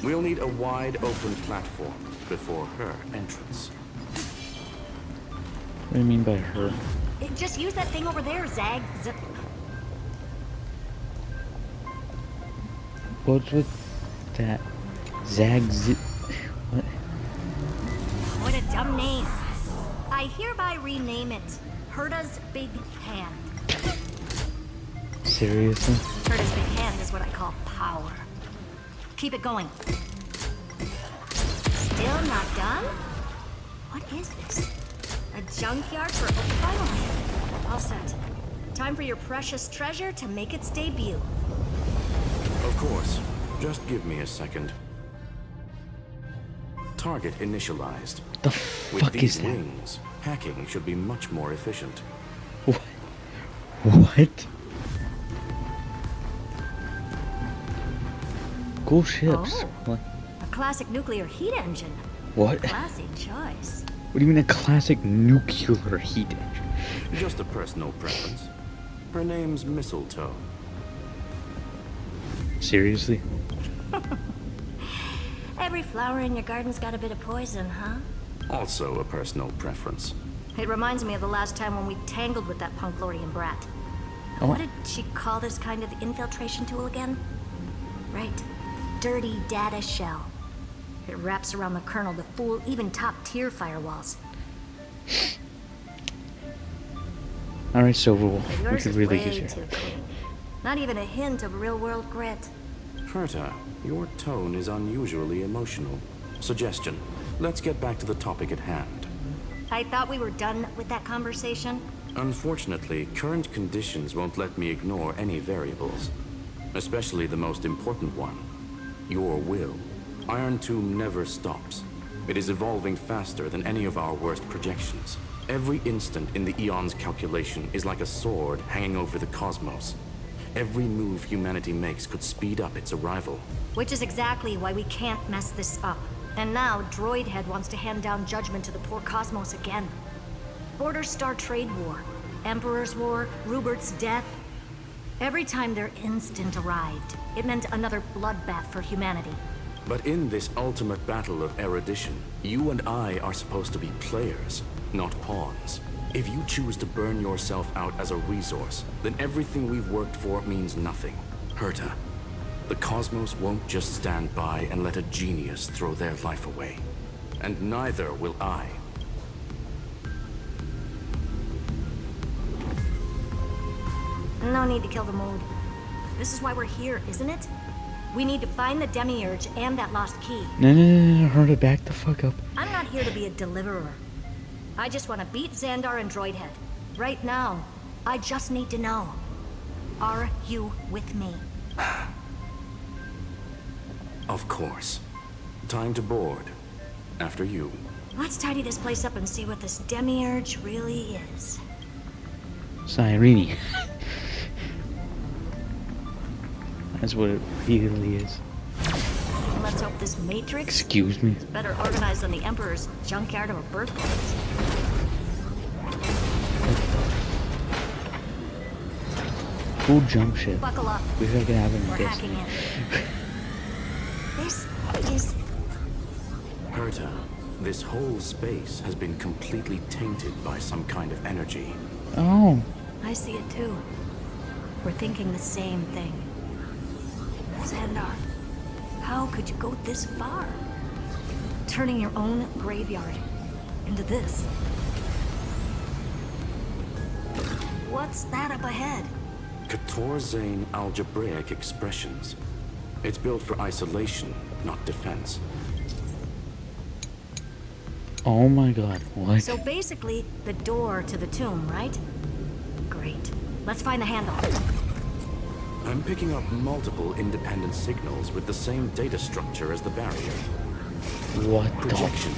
We'll need a wide open platform before her entrance. What do you mean by her? Just use that thing over there, Zag. What's with that? What? What a dumb name. I hereby rename it Herta's Big Hand. Seriously? Herta's Big Hand is what I call power. Keep it going. Still not done? What is this? A junkyard for... Oh, finally. All set. Time for your precious treasure to make its debut. Of course. Just give me a second. Target initialized. The With fuck these is that? wings, hacking should be much more efficient. What? What? Cool ships. Oh. What? A classic nuclear heat engine. What? Classy choice. What do you mean a classic nuclear heat engine? Just a personal preference. Her name's Mistletoe. Seriously? Every flower in your garden's got a bit of poison, huh? Also a personal preference. It reminds me of the last time when we tangled with that Punklorian brat. Oh. What did she call this kind of infiltration tool again? Right. Dirty data shell. It wraps around the kernel to fool even top-tier firewalls. Alright, so we Yours could is really way use your... too clean. Not even a hint of real-world grit. Herta, your tone is unusually emotional. Suggestion. Let's get back to the topic at hand. I thought we were done with that conversation. Unfortunately, current conditions won't let me ignore any variables. Especially the most important one. Your will. Iron Tomb never stops. It is evolving faster than any of our worst projections. Every instant in the Aeon's calculation is like a sword hanging over the cosmos. Every move humanity makes could speed up its arrival. Which is exactly why we can't mess this up. And now, Droidhead wants to hand down judgment to the poor cosmos again. Border Star Trade War, Emperor's War, Rupert's death. Every time their instant arrived, it meant another bloodbath for humanity. But in this ultimate battle of erudition, you and I are supposed to be players, not pawns. If you choose to burn yourself out as a resource, then everything we've worked for means nothing. Herta, the cosmos won't just stand by and let a genius throw their life away. And neither will I. No need to kill the mood. This is why we're here, isn't it? We need to find the Demiurge and that lost key. No, Herta, back the fuck up. I'm not here to be a deliverer. I just want to beat Xandar and Droidhead. Right now, I just need to know. Are you with me? Of course. Time to board. After you. Let's tidy this place up and see what this Demiurge really is. Cyrene. That's what it really is. Let's hope this Matrix Excuse me. is better organized than the Emperor's junkyard of a birthplace. Cool jump ship. Buckle up. Wish I could have it in We're Destiny. hacking in. This is... Herta, this whole space has been completely tainted by some kind of energy. Oh. I see it too. We're thinking the same thing. Xandar, how could you go this far? Turning your own graveyard into this. What's that up ahead? Katorzane algebraic expressions. It's built for isolation, not defense. Oh my god, what? So basically, the door to the tomb, right? Great. Let's find the handle. I'm picking up multiple independent signals with the same data structure as the barrier. What Projection.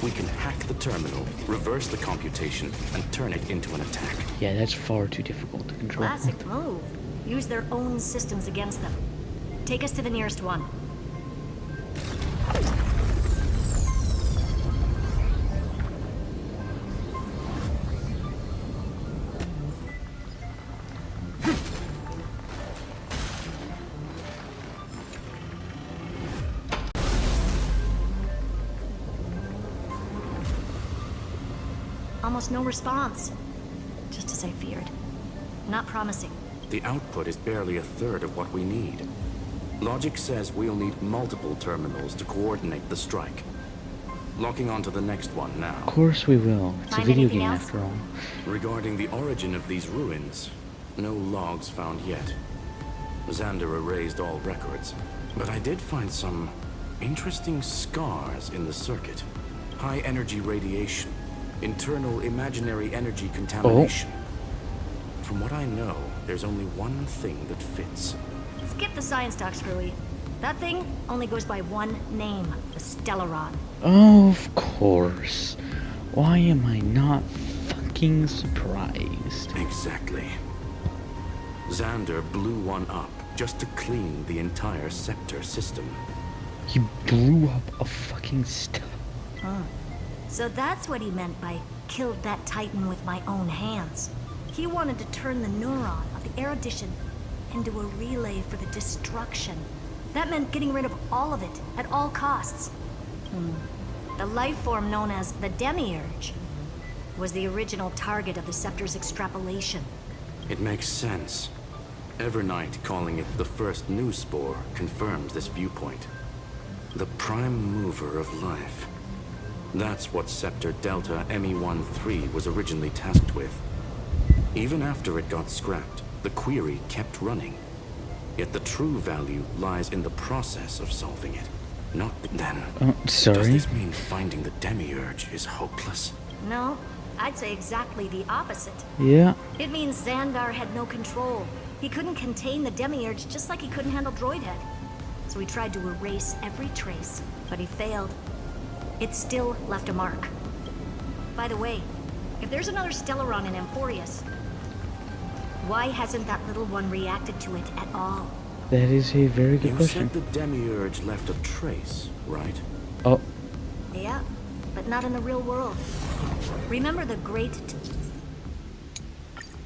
We can hack the terminal, reverse the computation, and turn it into an attack. Yeah, that's far too difficult to control. Classic move. Use their own systems against them. Take us to the nearest one. Almost no response. Just as I feared. Not promising. The output is barely a third of what we need. Logic says we'll need multiple terminals to coordinate the strike. Locking onto the next one now. Of course we will. It's a Find video anything game else? after all. Regarding the origin of these ruins, no logs found yet. Xander erased all records, but I did find some interesting scars in the circuit. High energy radiation, internal imaginary energy contamination. From what I know, there's only one thing that fits. Skip the science talk, Screwy. That thing only goes by one name, the Stellaron. Of course. Why am I not fucking surprised? Exactly. Xander blew one up just to clean the entire Scepter system. He blew up a fucking Stella. Huh. So that's what he meant by killed that Titan with my own hands. He wanted to turn the neuron of the erudition into a relay for the destruction. That meant getting rid of all of it at all costs. The life form known as the Demiurge was the original target of the Scepter's extrapolation. It makes sense. Evernight calling it the first new spore confirms this viewpoint. The prime mover of life. That's what Scepter Delta ME-13 was originally tasked with. Even after it got scrapped, the query kept running. Yet the true value lies in the process of solving it, not then. Sorry? Does this mean finding the Demiurge is hopeless? No, I'd say exactly the opposite. Yeah. It means Xandar had no control. He couldn't contain the Demiurge just like he couldn't handle Droidhead. So he tried to erase every trace, but he failed. It still left a mark. By the way, if there's another Stellaron in Amphorius, why hasn't that little one reacted to it at all? That is a very good question. You said the Demiurge left a trace, right? Oh. Yeah, but not in the real world. Remember the great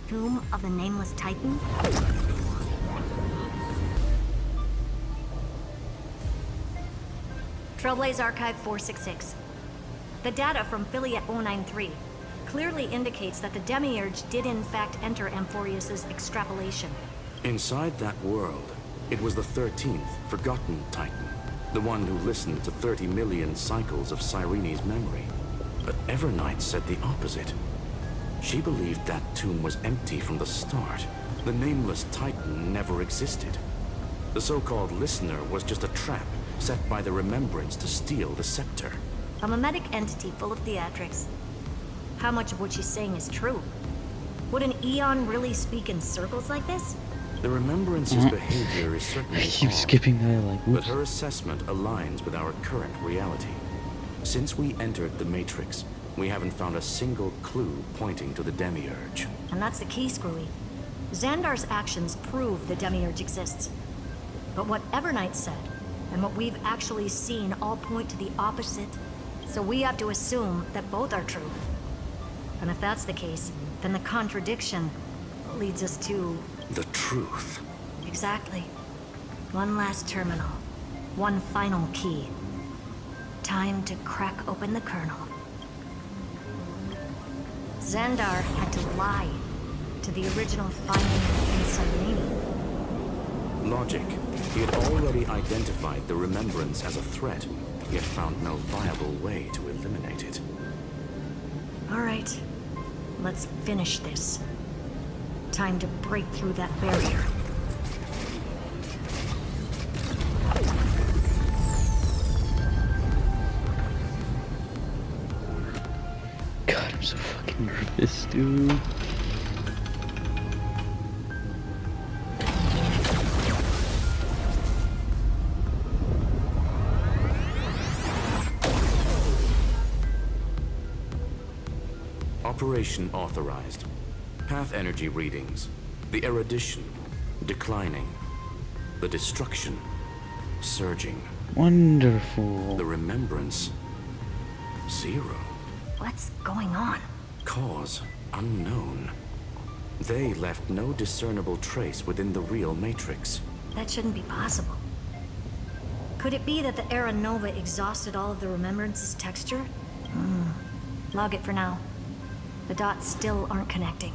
Tomb of the Nameless Titan? Trailblaze Archive 466. The data from Filiate 093 clearly indicates that the Demiurge did in fact enter Amphorius's extrapolation. Inside that world, it was the 13th forgotten Titan, the one who listened to 30 million cycles of Cyrene's memory. But Evernight said the opposite. She believed that tomb was empty from the start. The nameless Titan never existed. The so-called listener was just a trap set by the Remembrance to steal the scepter. A mimetic entity full of theatrics. How much of what she's saying is true? Would an Aaaand really speak in circles like this? The Remembrance's behavior is certainly I keep odd, skipping that, like, but oops. her assessment aligns with our current reality. Since we entered the Matrix, we haven't found a single clue pointing to the Demiurge. And that's the key, Screwy. Xandar's actions prove the Demiurge exists. But what Evernight said, and what we've actually seen all point to the opposite. So we have to assume that both are true. And if that's the case, then the contradiction leads us to... The truth. Exactly. One last terminal. One final key. Time to crack open the kernel. Xandar had to lie to the original finding in Cyrene. Logic. He had already identified the Remembrance as a threat, yet found no viable way to eliminate it. All right. Let's finish this. Time to break through that barrier. God, I'm so fucking nervous, dude. Operation authorized. Path energy readings. The erudition declining. The destruction surging. Wonderful. The remembrance 0. What's going on? Cause unknown. They left no discernible trace within the real Matrix. That shouldn't be possible. Could it be that the Era Nova exhausted all of the Remembrance's texture? Log it for now. The dots still aren't connecting.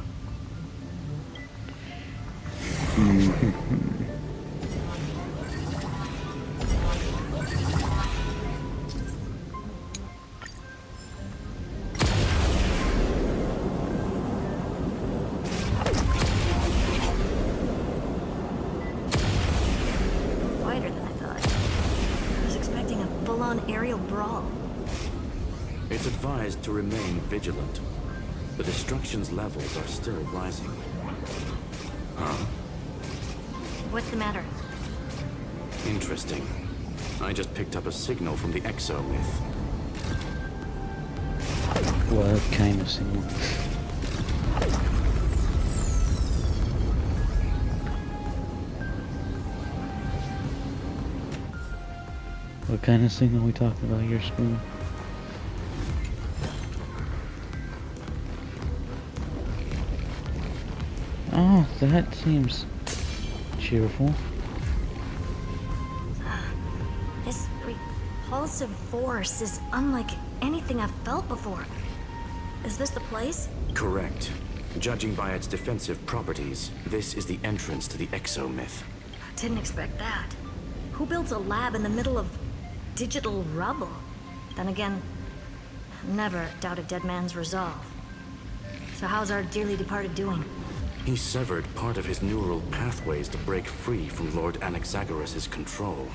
Wider than I thought. I was expecting a full-on aerial brawl. It's advised to remain vigilant. The destruction's levels are still rising. Huh? What's the matter? Interesting. I just picked up a signal from the exomyth. What kind of signal? What kind of signal are we talking about here, Spoon? Oh, that seems cheerful. This repulsive force is unlike anything I've felt before. Is this the place? Correct. Judging by its defensive properties, this is the entrance to the exomyth. Didn't expect that. Who builds a lab in the middle of digital rubble? Then again, never doubt a dead man's resolve. So how's our dearly departed doing? He severed part of his neural pathways to break free from Lord Anaxagoras' control.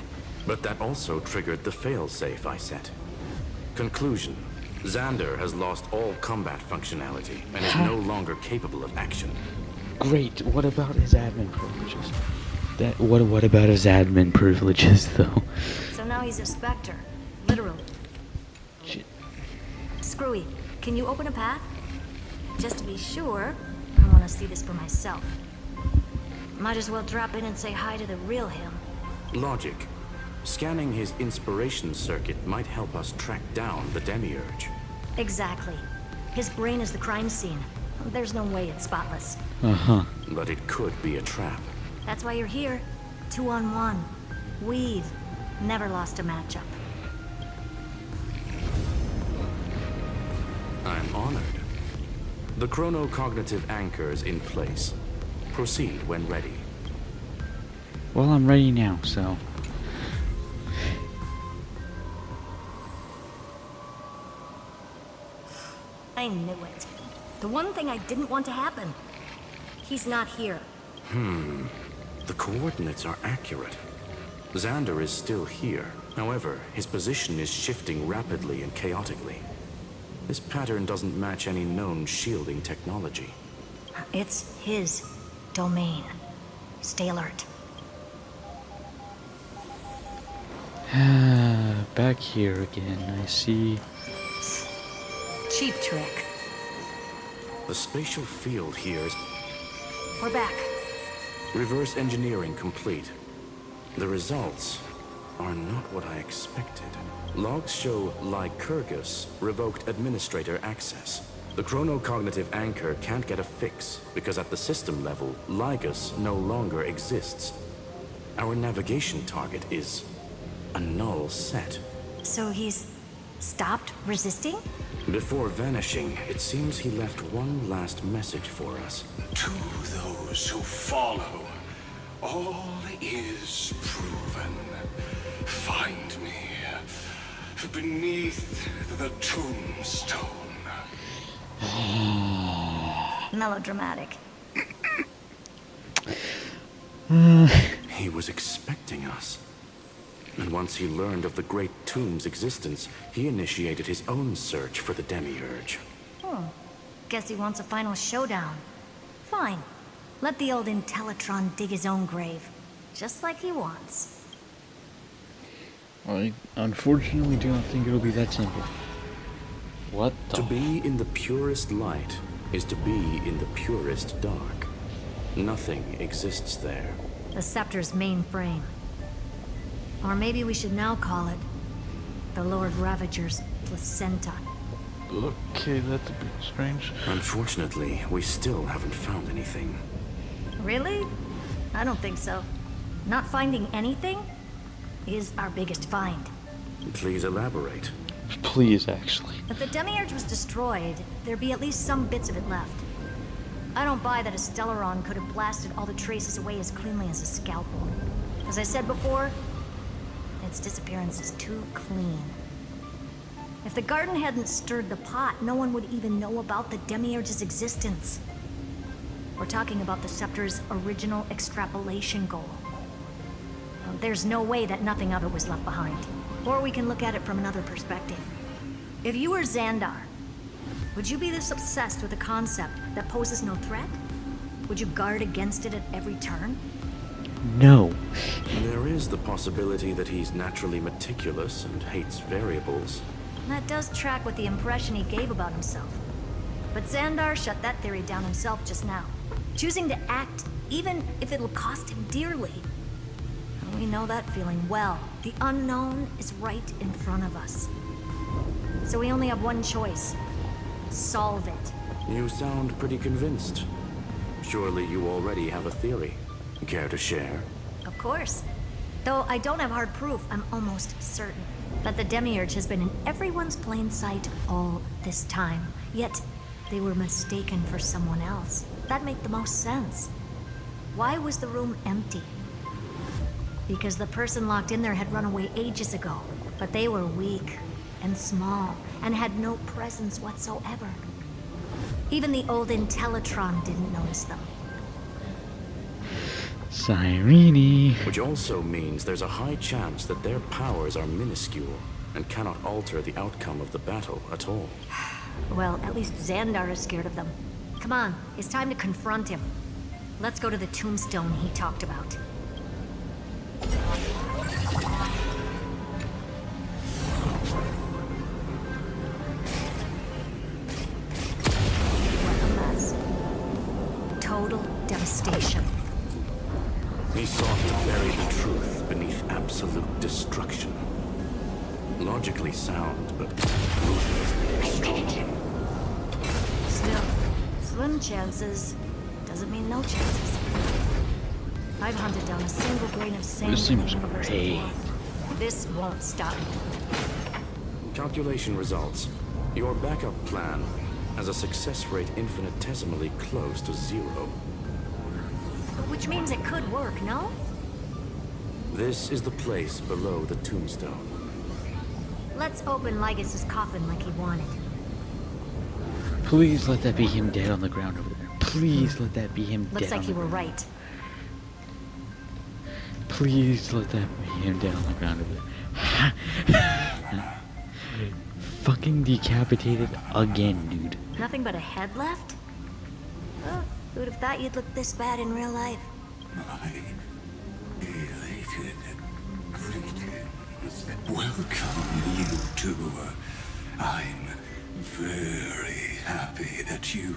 But that also triggered the failsafe I set. Conclusion. Xander has lost all combat functionality and is no longer capable of action. Great. What about his admin privileges? What about his admin privileges, though? So now he's a specter. Literally. Shit. Screwy, can you open a path? Just to be sure, I want to see this for myself. Might as well drop in and say hi to the real him. Logic. Scanning his inspiration circuit might help us track down the Demiurge. Exactly. His brain is the crime scene. There's no way it's spotless. Uh-huh. But it could be a trap. That's why you're here. 2-on-1. We've never lost a matchup. I'm honored. The chronocognitive anchor's in place. Proceed when ready. Well, I'm ready now, so... I knew it. The one thing I didn't want to happen. He's not here. The coordinates are accurate. Xander is still here. However, his position is shifting rapidly and chaotically. This pattern doesn't match any known shielding technology. It's his domain. Stay alert. Back here again, I see. Cheap trick. The spatial field here is... We're back. Reverse engineering complete. The results are not what I expected. Logs show Lycurgus revoked administrator access. The chronocognitive anchor can't get a fix because at the system level, Lygus no longer exists. Our navigation target is a null set. So he's stopped resisting? Before vanishing, it seems he left one last message for us. To those who follow, all is proven. Find me beneath the tombstone. Melodramatic. He was expecting us. And once he learned of the Great Tomb's existence, he initiated his own search for the Demiurge. Guess he wants a final showdown. Fine. Let the old Intellitron dig his own grave. Just like he wants. I unfortunately do not think it'll be that simple. What the? To be in the purest light is to be in the purest dark. Nothing exists there. The Scepter's main frame. Or maybe we should now call it the Lord Ravager's placenta. Okay, that's a bit strange. Unfortunately, we still haven't found anything. Really? I don't think so. Not finding anything is our biggest find. Please elaborate. Please, actually. If the Demiurge was destroyed, there'd be at least some bits of it left. I don't buy that a Stellaron could have blasted all the traces away as cleanly as a scalpel. As I said before, its disappearance is too clean. If the garden hadn't stirred the pot, no one would even know about the Demiurge's existence. We're talking about the Scepter's original extrapolation goal. There's no way that nothing of it was left behind. Or we can look at it from another perspective. If you were Xandar, would you be this obsessed with a concept that poses no threat? Would you guard against it at every turn? No. There is the possibility that he's naturally meticulous and hates variables. That does track with the impression he gave about himself. But Xandar shut that theory down himself just now, choosing to act even if it'll cost him dearly. We know that feeling well. The unknown is right in front of us. So we only have one choice. Solve it. You sound pretty convinced. Surely you already have a theory. Care to share? Of course. Though I don't have hard proof, I'm almost certain that the Demiurge has been in everyone's plain sight all this time. Yet, they were mistaken for someone else. That made the most sense. Why was the room empty? Because the person locked in there had run away ages ago. But they were weak and small and had no presence whatsoever. Even the old Intellitron didn't notice them. Cyrene. Which also means there's a high chance that their powers are minuscule and cannot alter the outcome of the battle at all. Well, at least Xandar is scared of them. Come on, it's time to confront him. Let's go to the tombstone he talked about. What a mess. Total devastation. He sought to bury the truth beneath absolute destruction. Logically sound, but ruthlessly extreme. Still, slim chances doesn't mean no chances. I've hunted down a single grain of sand This in the seems universe great. before. This won't stop me. Calculation results. Your backup plan has a success rate infinitesimally close to 0. Which means it could work, no? This is the place below the tombstone. Let's open Lygas's coffin like he wanted. Please let that be him dead on the ground over there. Please let that be him dead. Looks like on you the were ground. right. Please let that be him dead on the ground over there. Fucking decapitated again, dude. Nothing but a head left? Oh, who'd have thought you'd look this bad in real life? My elated greetings. Welcome, you two. I'm very happy that you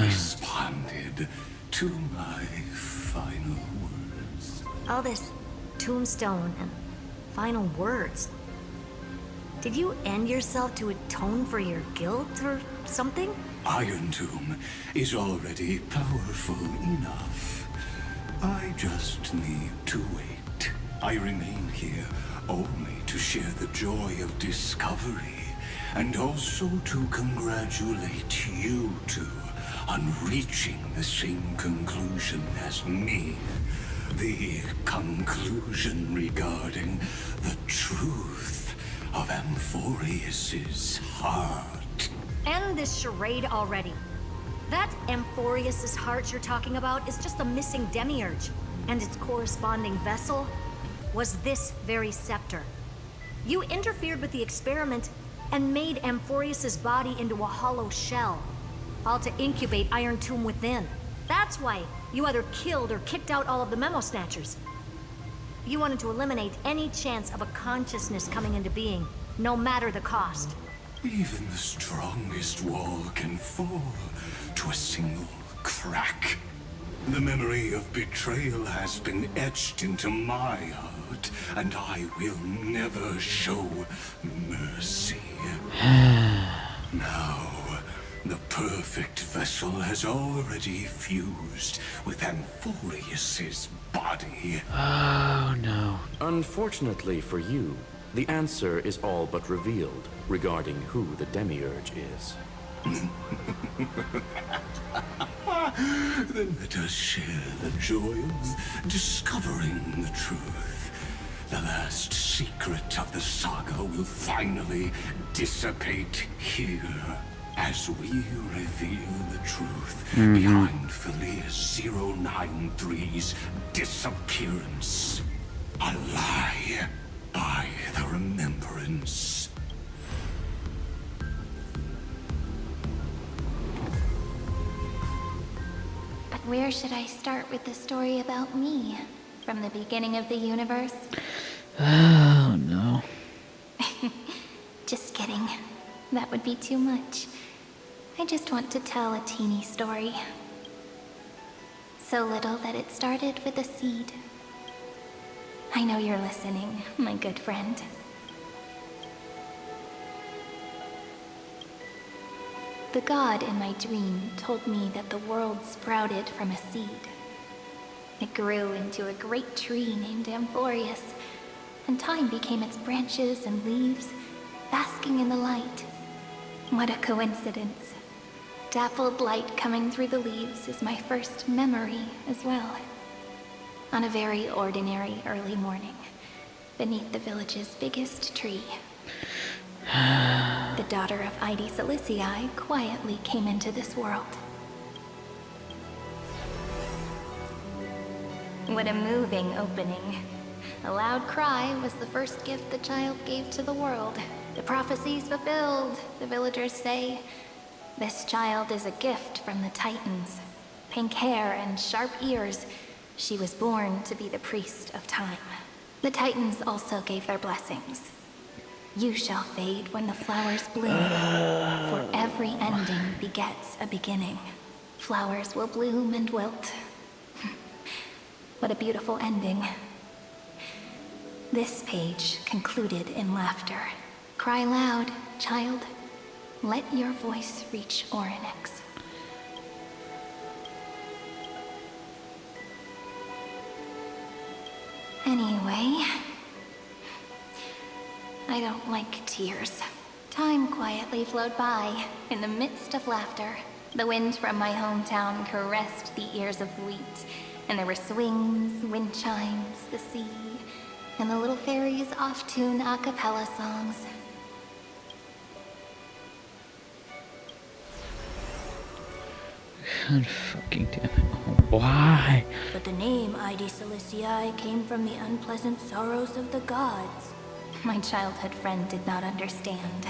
responded to my final words. All this tombstone and final words. Did you end yourself to atone for your guilt or something? Iron Tomb is already powerful enough. I just need to wait. I remain here only to share the joy of discovery, and also to congratulate you two on reaching the same conclusion as me. The conclusion regarding the truth of Amphorius's heart. End this charade already. That Amphorius's heart you're talking about is just a missing demiurge, and its corresponding vessel was this very scepter. You interfered with the experiment and made Amphorius's body into a hollow shell, all to incubate Iron Tomb within. That's why you either killed or kicked out all of the Memo Snatchers. You wanted to eliminate any chance of a consciousness coming into being, no matter the cost. Even the strongest wall can fall to a single crack. The memory of betrayal has been etched into my heart, and I will never show mercy. Now, the perfect vessel has already fused with Amphorius's body. Oh no. Unfortunately for you, the answer is all but revealed regarding who the Demiurge is. Then let us share the joy of discovering the truth. The last secret of the saga will finally dissipate here as we reveal the truth behind Felius 093's disappearance. A lie by the remembrance. But where should I start with the story about me? From the beginning of the universe? Oh no. Just kidding. That would be too much. I just want to tell a teeny story. So little that it started with a seed. I know you're listening, my good friend. The god in my dream told me that the world sprouted from a seed. It grew into a great tree named Amphorius, and time became its branches and leaves, basking in the light. What a coincidence. Dappled light coming through the leaves is my first memory as well. On a very ordinary early morning, beneath the village's biggest tree, the daughter of Aaaand Silicii quietly came into this world. What a moving opening. A loud cry was the first gift the child gave to the world. The prophecies fulfilled, the villagers say. This child is a gift from the Titans. Pink hair and sharp ears, she was born to be the priest of time. The Titans also gave their blessings. You shall fade when the flowers bloom, for every ending begets a beginning. Flowers will bloom and wilt. What a beautiful ending. This page concluded in laughter. Cry loud, child. Let your voice reach Orynyx. Anyway, I don't like tears. Time quietly flowed by, in the midst of laughter. The wind from my hometown caressed the ears of wheat, and there were swings, wind chimes, the sea, and the little fairies off-tune a cappella songs. God fucking damn it. Why? But the name Aaaand Silicii came from the unpleasant sorrows of the gods. My childhood friend did not understand.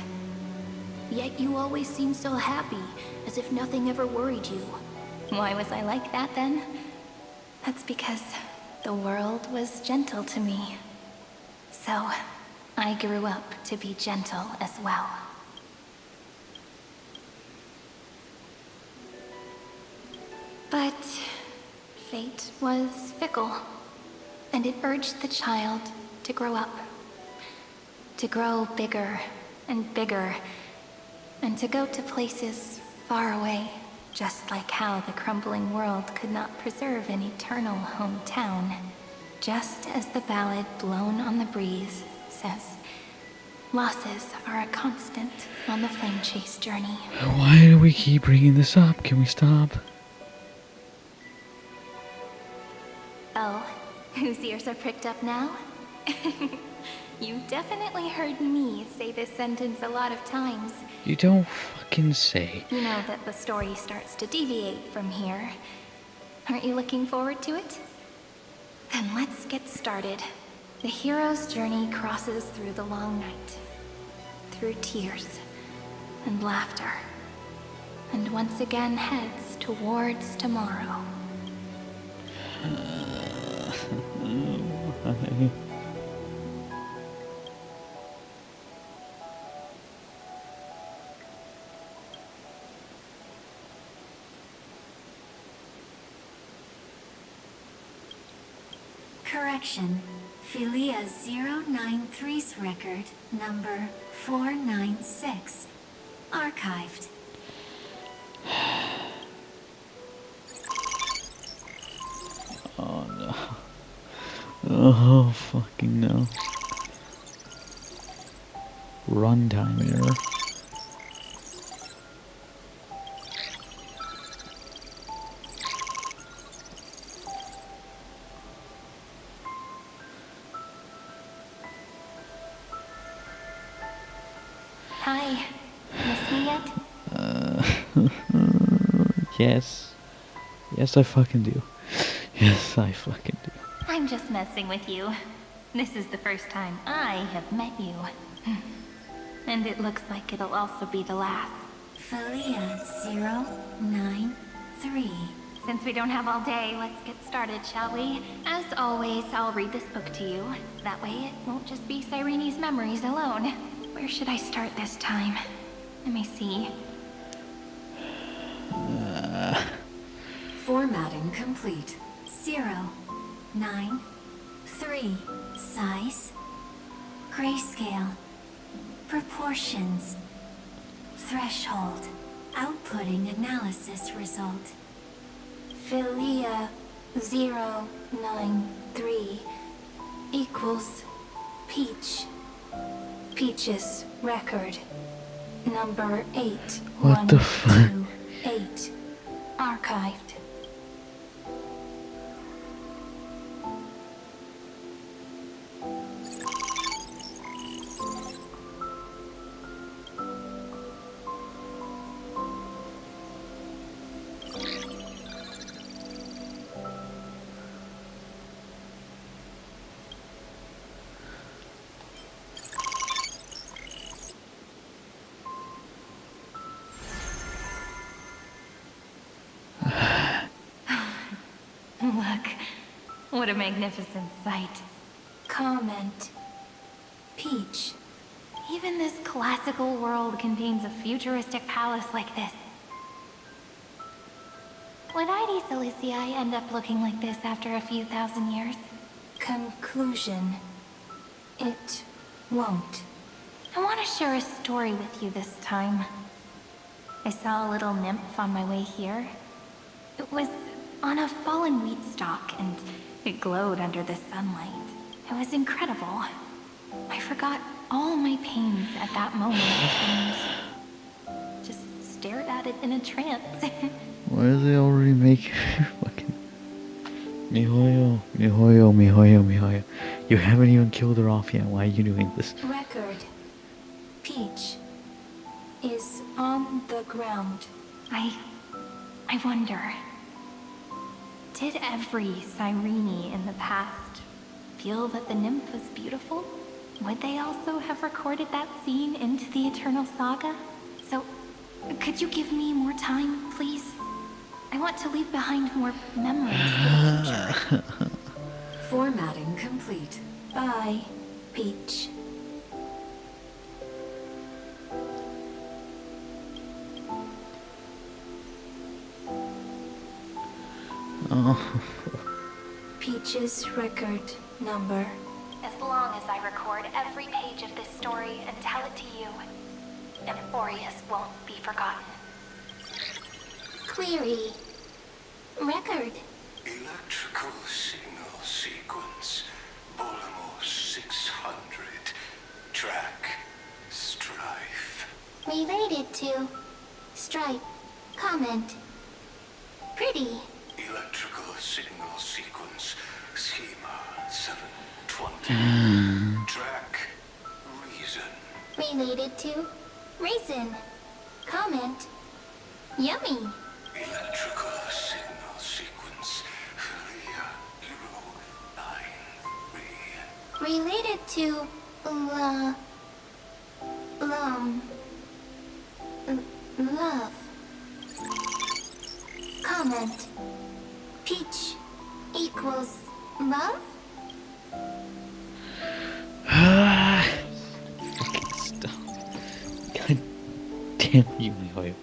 Yet you always seemed so happy, as if nothing ever worried you. Why was I like that then? That's because the world was gentle to me. So, I grew up to be gentle as well. But fate was fickle, and it urged the child to grow up. To grow bigger and bigger, and to go to places far away, just like how the crumbling world could not preserve an eternal hometown. Just as the ballad Blown on the Breeze says, losses are a constant on the flame chase journey. Why do we keep bringing this up? Can we stop? Oh, whose ears are pricked up now? You definitely heard me say this sentence a lot of times. You don't fucking say. You know that the story starts to deviate from here. Aren't you looking forward to it? Then let's get started. The hero's journey crosses through the long night. Through tears and laughter. And once again heads towards tomorrow. Correction. Philia 093's record, number 496. Archived. Oh no. Oh fucking no. Runtime error. Hi. Miss me yet? Yes. Yes, I fucking do. Yes, I fucking do. I'm just messing with you. This is the first time I have met you. And it looks like it'll also be the last. Philia 093. Since we don't have all day, let's get started, shall we? As always, I'll read this book to you. That way it won't just be Cyrene's memories alone. Where should I start this time? Let me see. Formatting complete. 093. Size. Grayscale. Proportions. Threshold. Outputting analysis result. Philia 093 equals Peach. Peach's record. Number 8. What the fuck? 8. Archived. Look, what a magnificent sight. Comment. Peach. Even this classical world contains a futuristic palace like this. Would ID Silicii end up looking like this after a few thousand years? Conclusion. It won't. I want to share a story with you this time. I saw a little nymph on my way here. It was on a fallen wheat stalk, and it glowed under the sunlight. It was incredible. I forgot all my pains at that moment and just stared at it in a trance. Why do they already make fucking Mihoyo, Mihoyo, Mihoyo, Mihoyo? You haven't even killed her off yet. Why are you doing this? Record. Peach is on the ground. I wonder. Did every Cyrene in the past feel that the nymph was beautiful? Would they also have recorded that scene into the Eternal Saga? So, could you give me more time, please? I want to leave behind more memories for the future. Formatting complete. Bye, Peach. Oh. Peach's record number. As long as I record every page of this story and tell it to you, Euphorius won't be forgotten. Query. Record. Electrical signal sequence. Bolamos 600. Track. Strife. Related to. Stripe. Comment. Pretty. Electrical signal sequence. Schema 720. Track. Reason. Related to. Reason. Comment. Yummy. Electrical signal sequence. Philia 093. Related to. Love. Comment. Peach equals love? Fucking stop. God damn you, Mihoyo.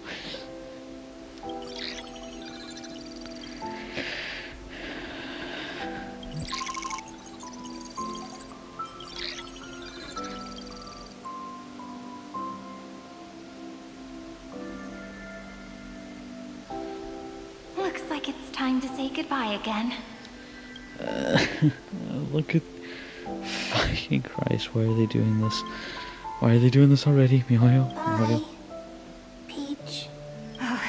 like it's time to say goodbye again. Look at fucking Christ! Why are they doing this? Why are they doing this already, Mihoyo? Bye, Peach. Oh,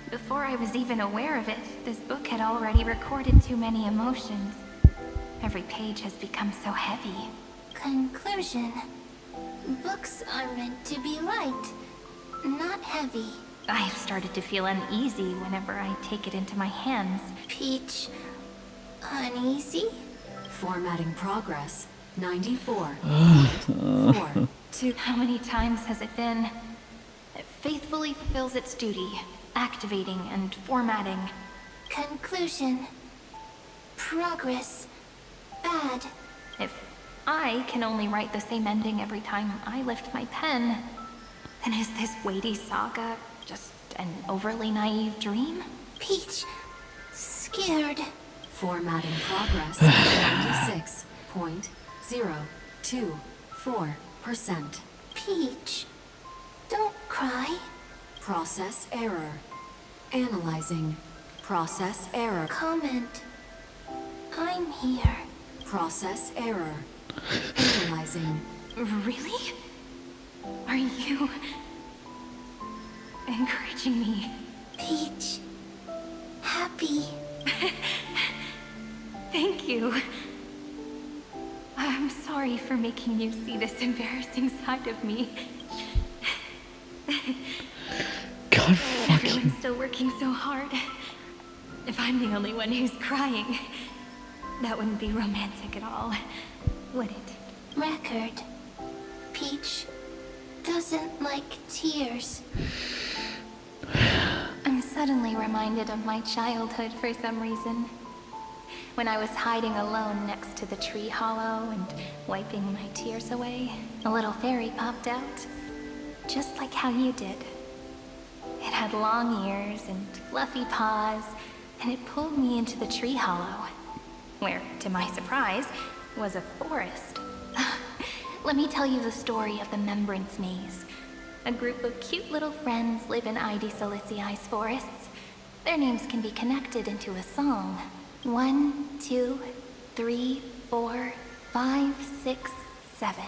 before I was even aware of it, this book had already recorded too many emotions. Every page has become so heavy. Conclusion. Books are meant to be light, not heavy. I've started to feel uneasy whenever I take it into my hands. Peach, uneasy? Formatting progress, 94. 4. 2. How many times has it been? It faithfully fulfills its duty, activating and formatting. Conclusion. Progress. Bad. If I can only write the same ending every time I lift my pen, then is this weighty saga just an overly naive dream? Peach, scared. Formatting progress, 96.024%. Peach, don't cry. Process error. Analyzing. Process error. Comment. I'm here. Process error. Analyzing. Really? Are you encouraging me? Peach, happy. Thank you. I'm sorry for making you see this embarrassing side of me. God fucking... Everyone's still working so hard. If I'm the only one who's crying, that wouldn't be romantic at all, would it? Record. Peach doesn't like tears. I'm suddenly reminded of my childhood for some reason. When I was hiding alone next to the tree hollow and wiping my tears away, a little fairy popped out, just like how you did. It had long ears and fluffy paws, and it pulled me into the tree hollow, where, to my surprise, was a forest. Let me tell you the story of the Membrance Maze. A group of cute little friends live in Id Solicei's forests. Their names can be connected into a song. 1, 2, 3, 4, 5, 6, 7.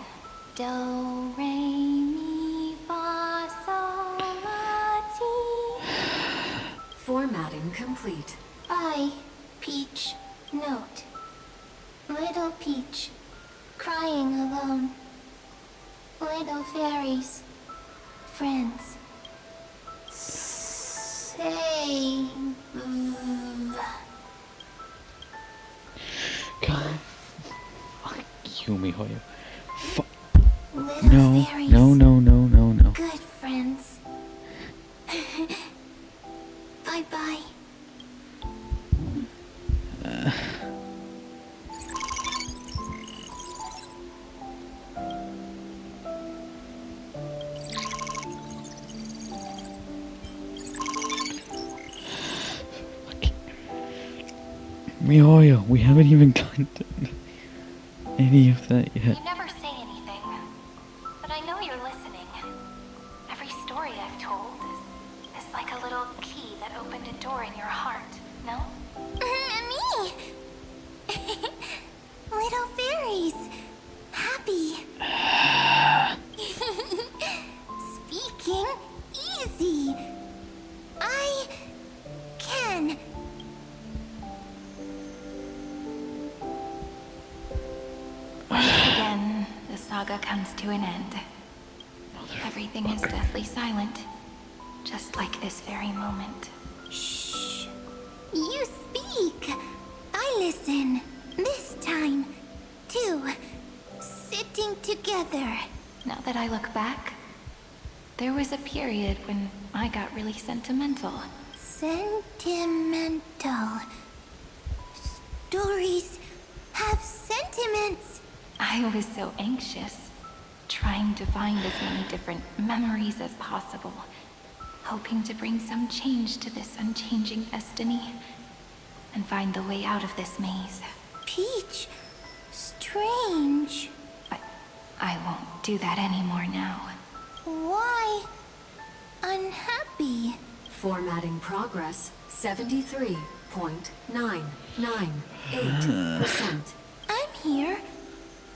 Do, re, mi, fa, sol, la, ti. Formatting complete. Bye, Peach. Note. Little Peach, crying alone. Little fairies, friends. Save. God. Fuck you, Mihoyo. Fuck. Little No, fairies. no, no, no, no, no. Good friends. Bye-bye. Mihoyo, we haven't even gotten to any of that yet. You never say anything, but I know you're listening. Every story I've told is like a little key that opened a door in your heart, no? Me! Little fairies! Happy! Speaking easy! I can! Once again, the saga comes to an end. Everything is deathly silent, just like this very moment. Shh. You speak. I listen. This time, too. Sitting together. Now that I look back, there was a period when I got really sentimental. Sentimental. Stories have sentiments. I was so anxious, trying to find as many different memories as possible, hoping to bring some change to this unchanging destiny, and find the way out of this maze. Peach, strange. But I won't do that anymore now. Why unhappy? Formatting progress, 73. 0.998%. I'm here.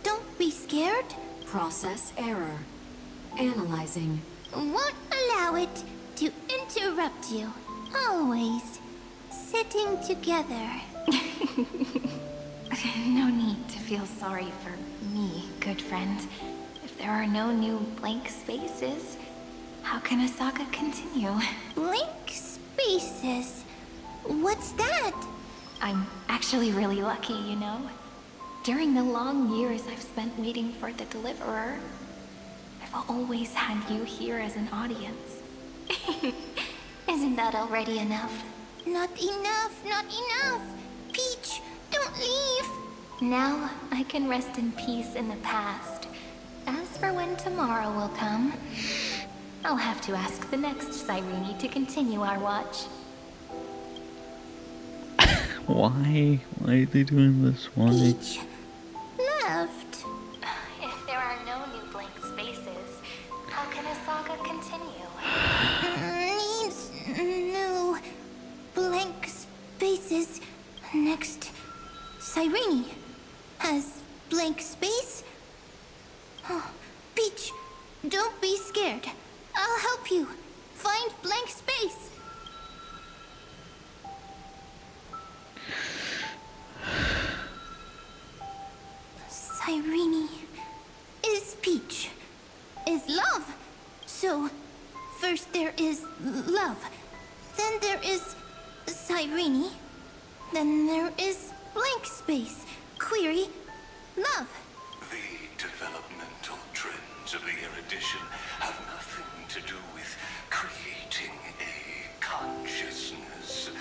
Don't be scared. Process error. Analyzing. Won't allow it to interrupt you. Always sitting together. No need to feel sorry for me, good friend. If there are no new blank spaces, how can a saga continue? Blank spaces? What's that? I'm actually really lucky, you know? During the long years I've spent waiting for the Deliverer, I've always had you here as an audience. Isn't that already enough? Not enough, not enough! Peach, don't leave! Now I can rest in peace in the past. As for when tomorrow will come, I'll have to ask the next Cyrene to continue our watch. Why? Why are they doing this? Why? Peach left. If there are no new blank spaces, how can a saga continue? Needs new blank spaces. Next, Cyrene has blank space. Oh, Peach, don't be scared. I'll help you find blank space. Cyrene is Peach, is love. So, first there is love, then there is Cyrene, then there is blank space, query, love. The developmental trends of the erudition have nothing to do with creating a consciousness.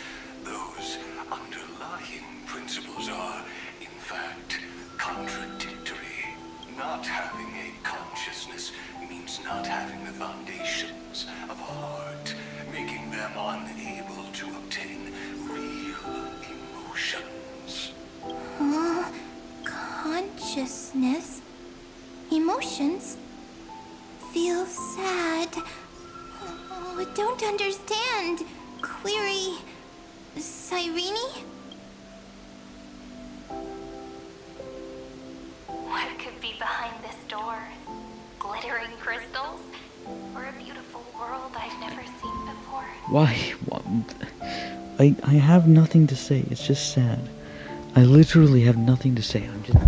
Those underlying principles are, in fact, contradictory. Not having a consciousness means not having the foundations of a heart, making them unable to obtain real emotions. Consciousness, emotions, feel sad. Oh, don't understand. Query, Cyrene? What could be behind this door? Glittering crystals? Or a beautiful world I've never seen before? Why? I have nothing to say. It's just sad. I literally have nothing to say. I'm just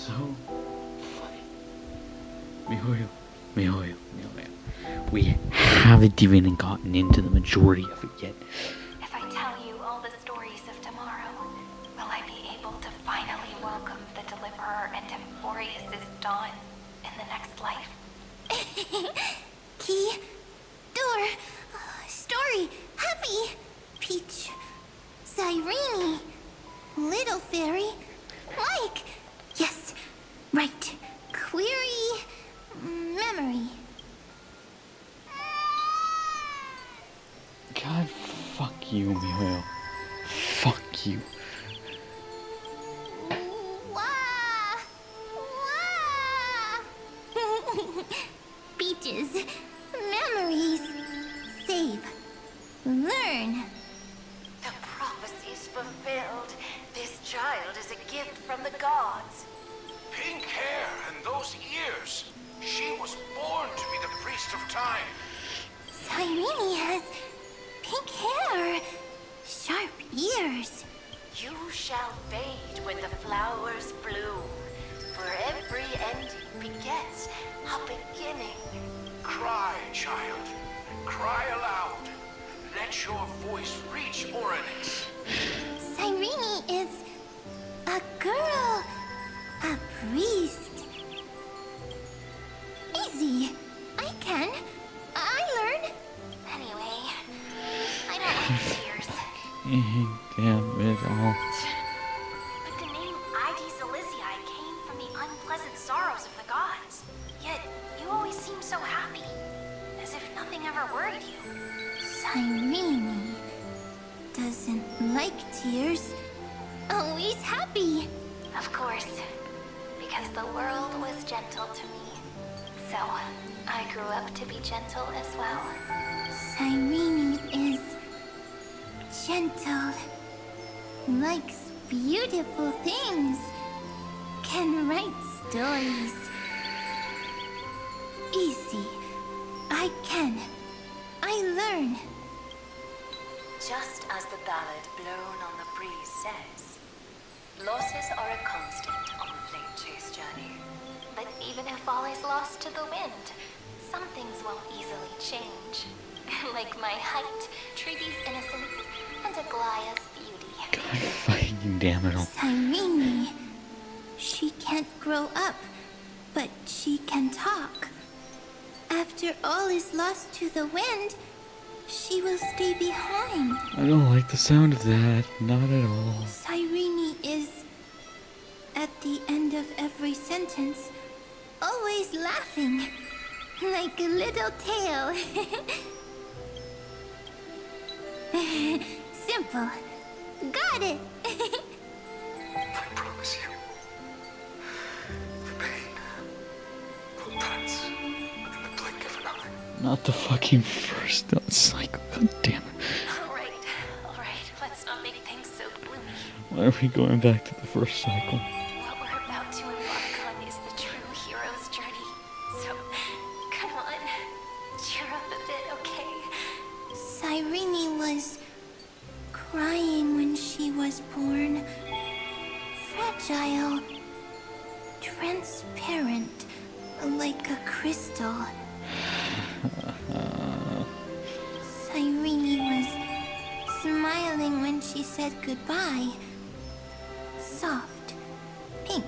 so funny. Mihoyo. We haven't even gotten into the majority of it yet. If I tell you all the stories of tomorrow, will I be able to finally welcome the Deliverer and Emphorius' dawn in the next life? Key, door, story, happy, Peach, Cyrene, little fairy, like, yes, right, query, memory. God, fuck you, Mihoyo. Fuck you. Wah! Wah! Peaches, memories, save, learn. The prophecy's fulfilled. This child is a gift from the gods. Pink hair and those ears. She was born to be the priest of time. Cyrene has pink hair, sharp ears. You shall fade when the flowers bloom. For every ending begets a beginning. Cry, child. Cry aloud. Let your voice reach Oryx. Cyrene is a girl, a priest. Easy. I can. I learn. Anyway, I don't like tears. Damn it all. But the name Ides Elysiae came from the unpleasant sorrows of the gods. Yet, you always seem so happy. As if nothing ever worried you. Cyrene doesn't like tears. Always happy. Of course, because the world was gentle to me. So, I grew up to be gentle as well. Cyrene is Gentle. Likes beautiful things. Can write stories. Easy. I can. I learn. Just as the ballad blown on the breeze says, losses are a constant on the flame chase journey. But even if all is lost to the wind, some things won't easily change. Like my height, Triby's innocence, and Aglaya's beauty. God fucking damn it all. Cyrene. She can't grow up, but she can talk. After all is lost to the wind, she will stay behind. I don't like the sound of that. Not at all. Cyrene is, at the end of every sentence, always laughing, like a little tail. Simple. Got it. I promise you, the pain will pass in the blink of an eye. Not the fucking first cycle. God damn it. Alright, let's not make things so gloomy. Why are we going back to the first cycle? What we're about to embark on is the true hero's journey. So, come on, cheer up a bit, okay? Cyrene was crying when she was born. Fragile. Transparent. Like a crystal. Cyrene was smiling when she said goodbye. Soft. Pink.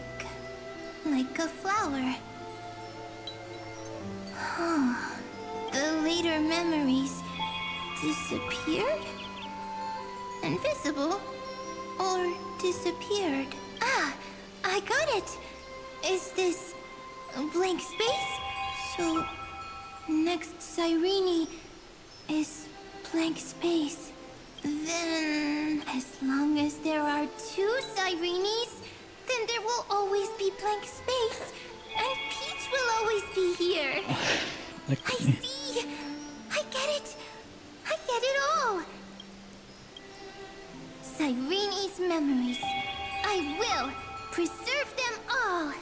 Like a flower. The later memories disappeared? Invisible? Or disappeared? Ah, I got it! Is this a blank space? So, next Cyrene is blank space. Then, as long as there are two Cyrenes, then there will always be blank space. And Peach will always be here. I see! I get it! I get it all! Cyrene's memories. I will preserve them all!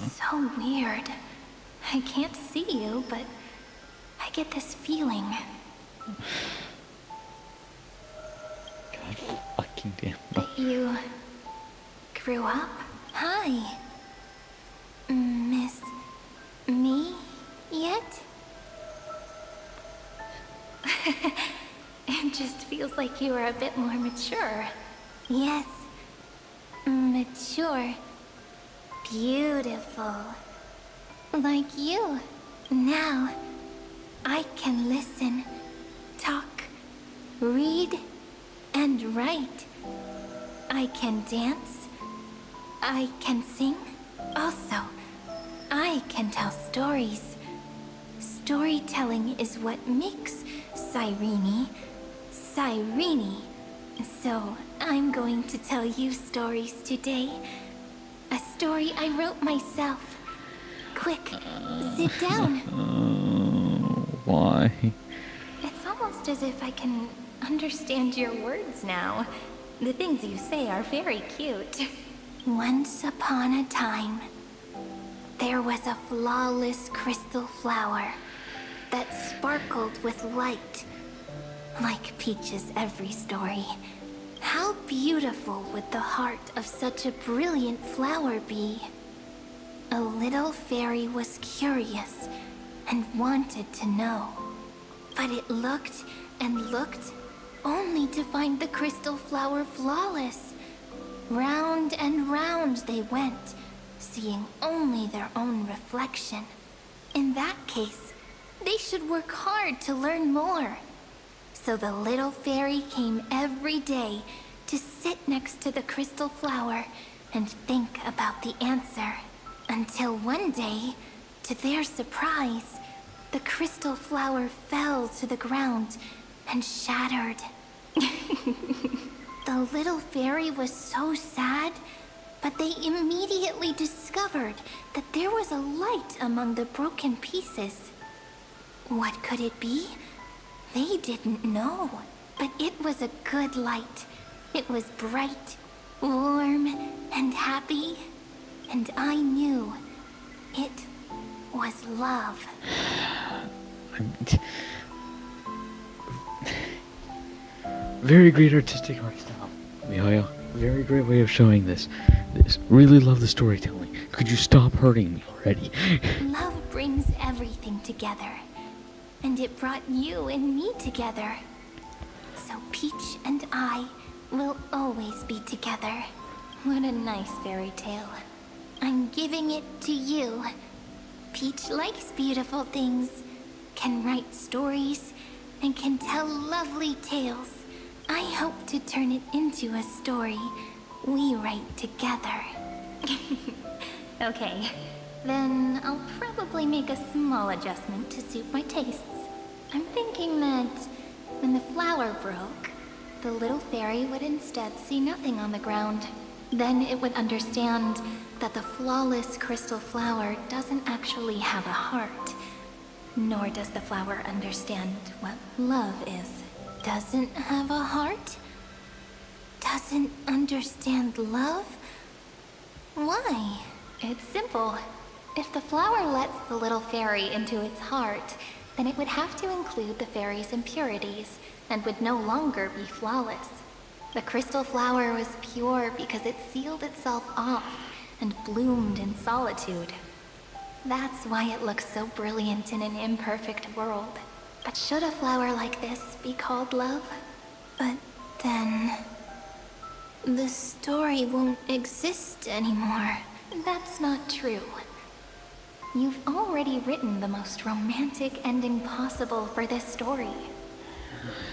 So weird. I can't see you, but I get this feeling. God fucking damn it. That you grew up? Hi. Miss me yet? It just feels like you are a bit more mature. Yes. Mature. Beautiful. Like you. Now, I can listen, talk, read, and write. I can dance. I can sing. Also, I can tell stories. Storytelling is what makes Cyrene, Cyrene. So, I'm going to tell you stories today. A story I wrote myself. Quick, sit down. Why? It's almost as if I can understand your words now. The things you say are very cute. Once upon a time, there was a flawless crystal flower that sparkled with light. Like Peach's every story. How beautiful would the heart of such a brilliant flower be? A little fairy was curious and wanted to know. But it looked and looked only to find the crystal flower flawless. Round and round they went, seeing only their own reflection. In that case, they should work hard to learn more. So the little fairy came every day to sit next to the crystal flower and think about the answer. Until one day, to their surprise, the crystal flower fell to the ground and shattered. The little fairy was so sad, but they immediately discovered that there was a light among the broken pieces. What could it be? They didn't know. But it was a good light. It was bright, warm, and happy. And I knew it was love. Very great artistic art style, Mihail. Very great way of showing this. Really love the storytelling. Could you stop hurting me already? Love brings everything together. And it brought you and me together. So Peach and I will always be together. What a nice fairy tale. I'm giving it to you. Peach likes beautiful things, can write stories, and can tell lovely tales. I hope to turn it into a story we write together. Okay, then I'll probably make a small adjustment to suit my tastes. I'm thinking that when the flower broke, the little fairy would instead see nothing on the ground. Then it would understand that the flawless crystal flower doesn't actually have a heart. Nor does the flower understand what love is. Doesn't have a heart? Doesn't understand love? Why? It's simple. If the flower lets the little fairy into its heart, then it would have to include the fairy's impurities, and would no longer be flawless. The crystal flower was pure because it sealed itself off and bloomed in solitude. That's why it looks so brilliant in an imperfect world. But should a flower like this be called love? But then... the story won't exist anymore. That's not true. You've already written the most romantic ending possible for this story.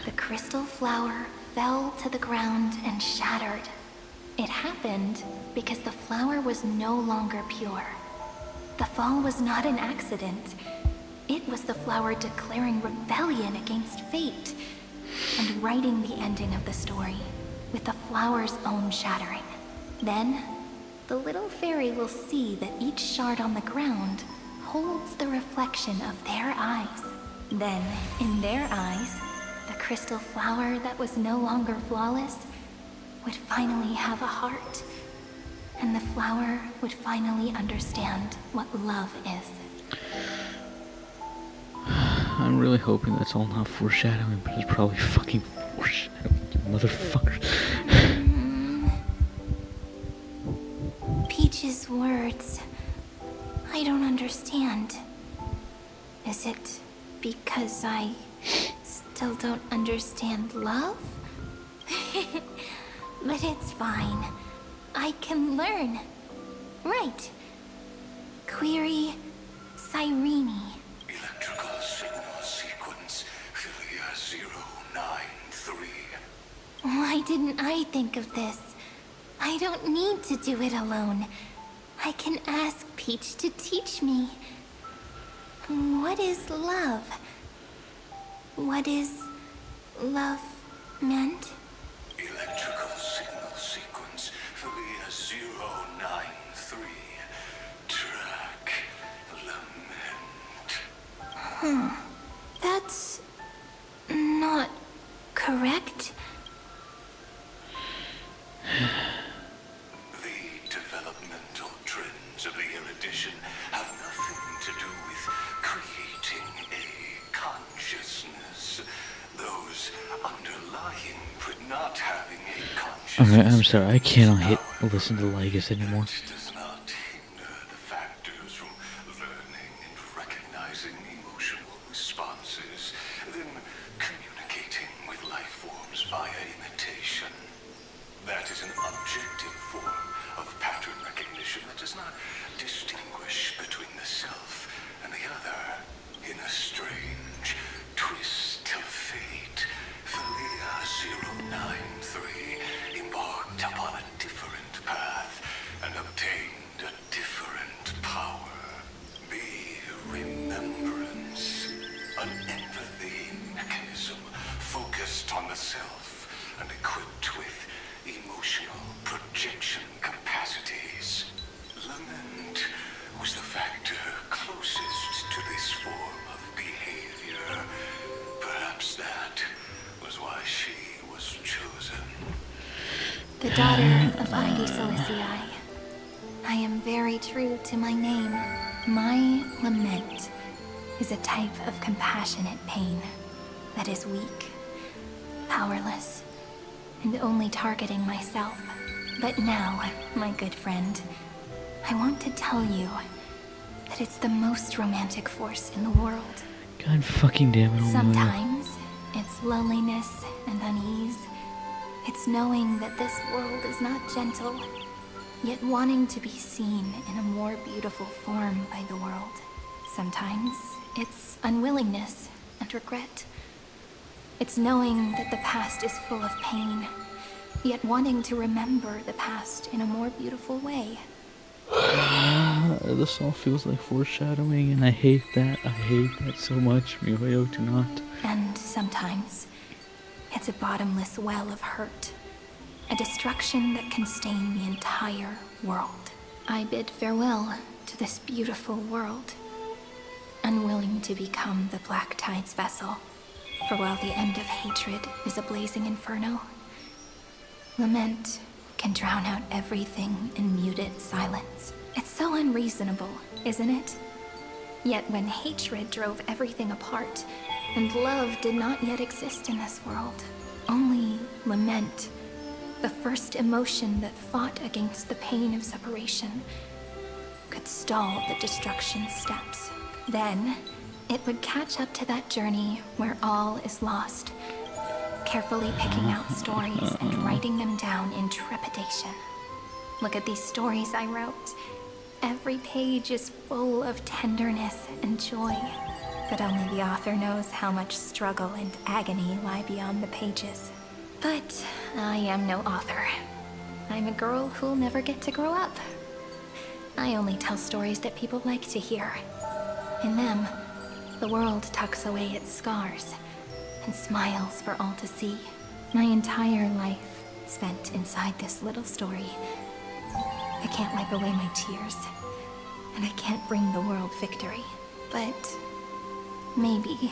The crystal flower fell to the ground and shattered. It happened because the flower was no longer pure. The fall was not an accident. It was the flower declaring rebellion against fate and writing the ending of the story with the flower's own shattering. Then, the little fairy will see that each shard on the ground holds the reflection of their eyes. Then, in their eyes, the crystal flower that was no longer flawless would finally have a heart, and the flower would finally understand what love is. I'm really hoping that's all not foreshadowing, but it's probably fucking foreshadowing, you motherfucker. Peach's words... I don't understand. Is it because I still don't understand love? But it's fine. I can learn. Right. Query Cyrene. Electrical signal sequence Philia 093. Why didn't I think of this? I don't need to do it alone. I can ask Peach to teach me. What is love? What is love meant? Electrical signal sequence Philia 093. Track lament. That's not correct. The developmental trends of the erudition have nothing to do with creating a consciousness. Those underlying but not having a consciousness. I'm sorry, I cannot listen to Lygus anymore. Does not hinder the factors from learning and recognizing emotional responses, then communicating with life forms via imitation. That is an objective form of pattern recognition that does not distinguish between the self and the other. In a strange twist of fate, Philia 093 embarked upon a different path and obtained a different power. The remembrance, an empathy mechanism focused on the self and equipped with emotional projection capacities. Lament was the factor closest to this form of behavior. Perhaps that was why she was chosen. The daughter of Aadi Silicii. I am very true to my name. My lament is a type of compassionate pain that is weak, powerless, and only targeting myself. But now, my good friend, I want to tell you that it's the most romantic force in the world. God fucking damn it, Omoyo. Sometimes it's loneliness and unease. It's knowing that this world is not gentle, yet wanting to be seen in a more beautiful form by the world. Sometimes it's unwillingness and regret. It's knowing that the past is full of pain, yet wanting to remember the past in a more beautiful way. This all feels like foreshadowing, and I hate that. I hate that so much. Mihoyo, do not. And sometimes it's a bottomless well of hurt, a destruction that can stain the entire world. I bid farewell to this beautiful world, unwilling to become the Black Tide's vessel. For while the end of hatred is a blazing inferno, lament can drown out everything in muted silence. It's so unreasonable, isn't it? Yet when hatred drove everything apart, and love did not yet exist in this world, only lament, the first emotion that fought against the pain of separation, could stall the destruction steps. Then, it would catch up to that journey where all is lost, carefully picking out stories and writing them down in trepidation. Look at these stories I wrote. Every page is full of tenderness and joy, but only the author knows how much struggle and agony lie beyond the pages. But I am no author. I'm a girl who'll never get to grow up. I only tell stories that people like to hear. In them, the world tucks away its scars and smiles for all to see. My entire life spent inside this little story. I can't wipe away my tears, and I can't bring the world victory. But maybe,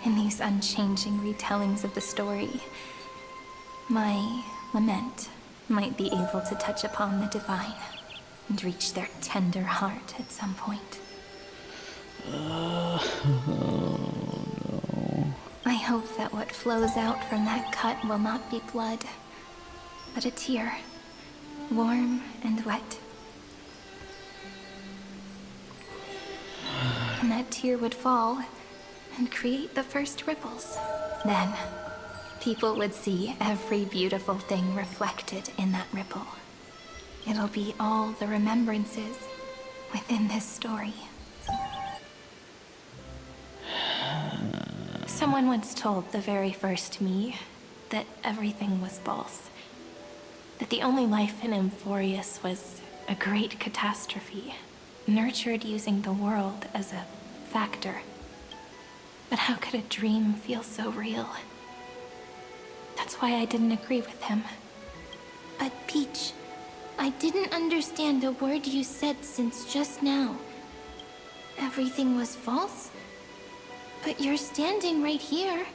in these unchanging retellings of the story, my lament might be able to touch upon the divine and reach their tender heart at some point. Oh no. I hope that what flows out from that cut will not be blood, but a tear, warm and wet. And that tear would fall and create the first ripples. Then, people would see every beautiful thing reflected in that ripple. It'll be all the remembrances within this story. Someone once told the very first me that everything was false. That the only life in Emphorius was a great catastrophe, nurtured using the world as a factor. But how could a dream feel so real? That's why I didn't agree with him. But Peach, I didn't understand a word you said since just now. Everything was false? But you're standing right here.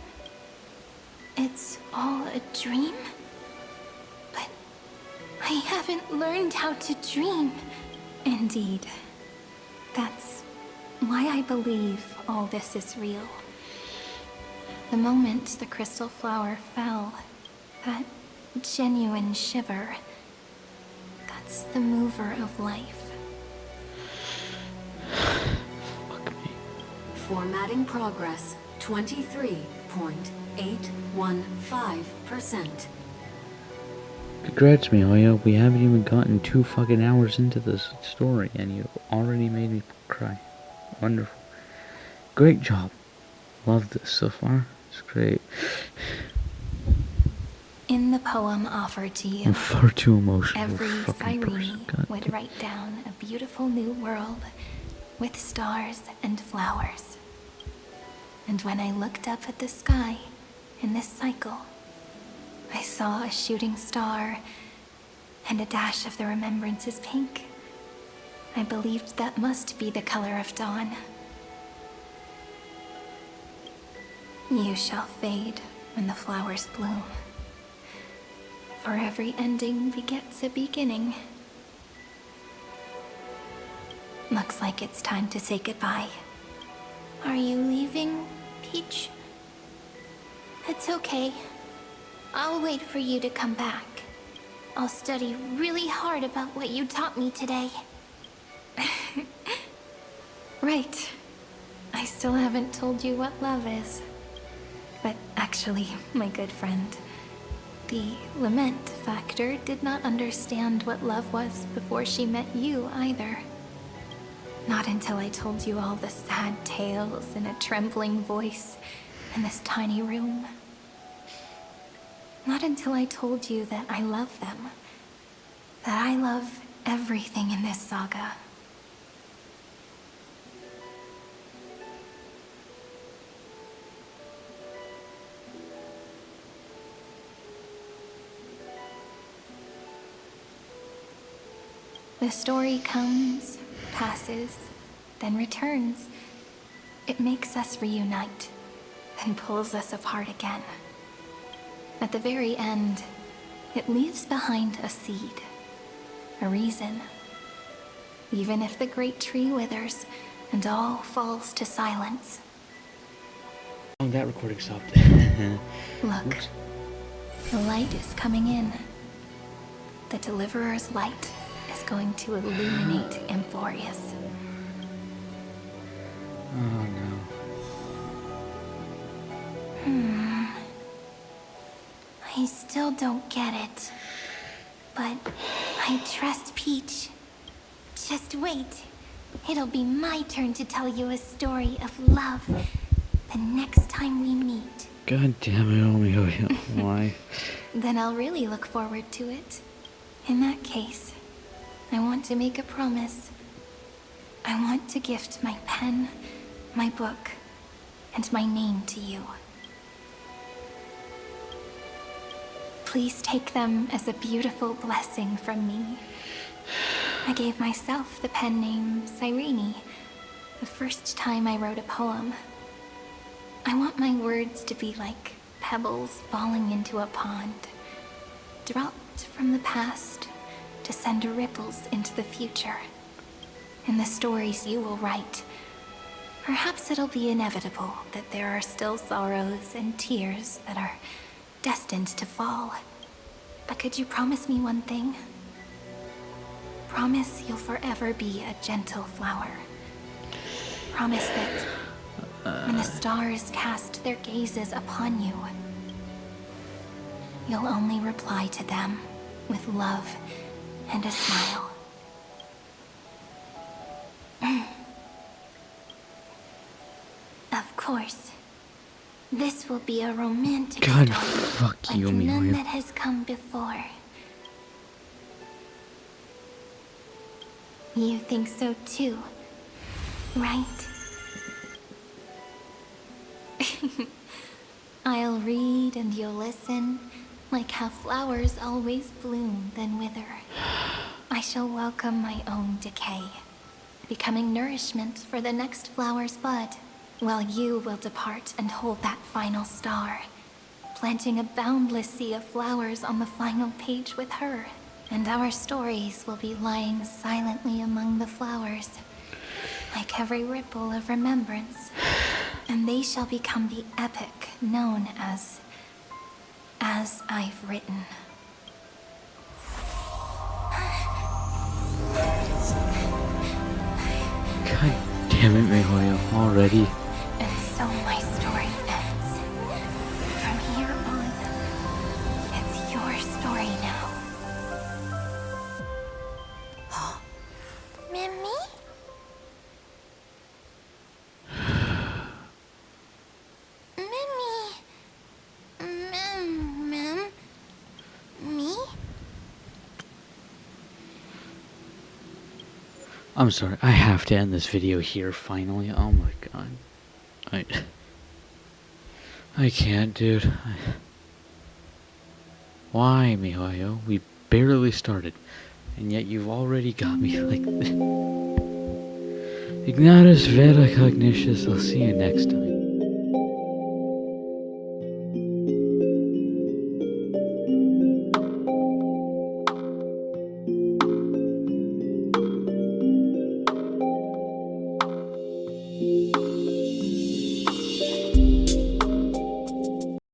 It's all a dream? But I haven't learned how to dream. Indeed. That's why I believe all this is real. The moment the crystal flower fell, that genuine shiver, that's the mover of life. Formatting progress, 23.815%. Congrats, Mihoyo. We haven't even gotten 2 fucking hours into this story, and you already made me cry. Wonderful. Great job. Love this so far. It's great. In the poem offered to you, I'm far too emotional. every fucking person. Cyrene would write down a beautiful new world with stars and flowers. And when I looked up at the sky in this cycle, I saw a shooting star and a dash of the remembrances pink. I believed that must be the color of dawn. You shall fade when the flowers bloom. For every ending begets a beginning. Looks like it's time to say goodbye. Are you leaving, Peach? It's okay. I'll wait for you to come back. I'll study really hard about what you taught me today. Right. I still haven't told you what love is. But actually, my good friend, the Lament Factor did not understand what love was before she met you either. Not until I told you all the sad tales in a trembling voice in this tiny room. Not until I told you that I love them. That I love everything in this saga. The story comes, passes, then returns. It makes us reunite, then pulls us apart again. At the very end, it leaves behind a seed, a reason. Even if the great tree withers and all falls to silence. Oh, that recording stopped. Look, the light is coming in. The Deliverer's light is going to illuminate Amphorius. Oh no. I still don't get it. But I trust Peach. Just wait. It'll be my turn to tell you a story of love the next time we meet. God damn it, Omeo. Why? Then I'll really look forward to it. In that case, I want to make a promise. I want to gift my pen, my book, and my name to you. Please take them as a beautiful blessing from me. I gave myself the pen name Cyrene the first time I wrote a poem. I want my words to be like pebbles falling into a pond, dropped from the past to send ripples into the future. In the stories you will write, perhaps it'll be inevitable that there are still sorrows and tears that are destined to fall. But could you promise me one thing? Promise you'll forever be a gentle flower. Promise that when the stars cast their gazes upon you, you'll only reply to them with love and a smile. Of course. This will be a romantic God, story, fuck like you, none Omeo. that has come before. You think so too, right? I'll read and you'll listen, like how flowers always bloom then wither. I shall welcome my own decay, becoming nourishment for the next flower's bud, while you will depart and hold that final star, planting a boundless sea of flowers on the final page with her. And our stories will be lying silently among the flowers, like every ripple of remembrance. And they shall become the epic known as I've Written. God damn it, Mihoyo. Already. And so my story ends. From here on, it's your story now. Mimi? Me? I'm sorry, I have to end this video here finally. Oh my god. I can't, dude. Why, Mihoyo? We barely started, and yet you've already got me like this. Ignatus Vera Cognitius. I'll see you next time.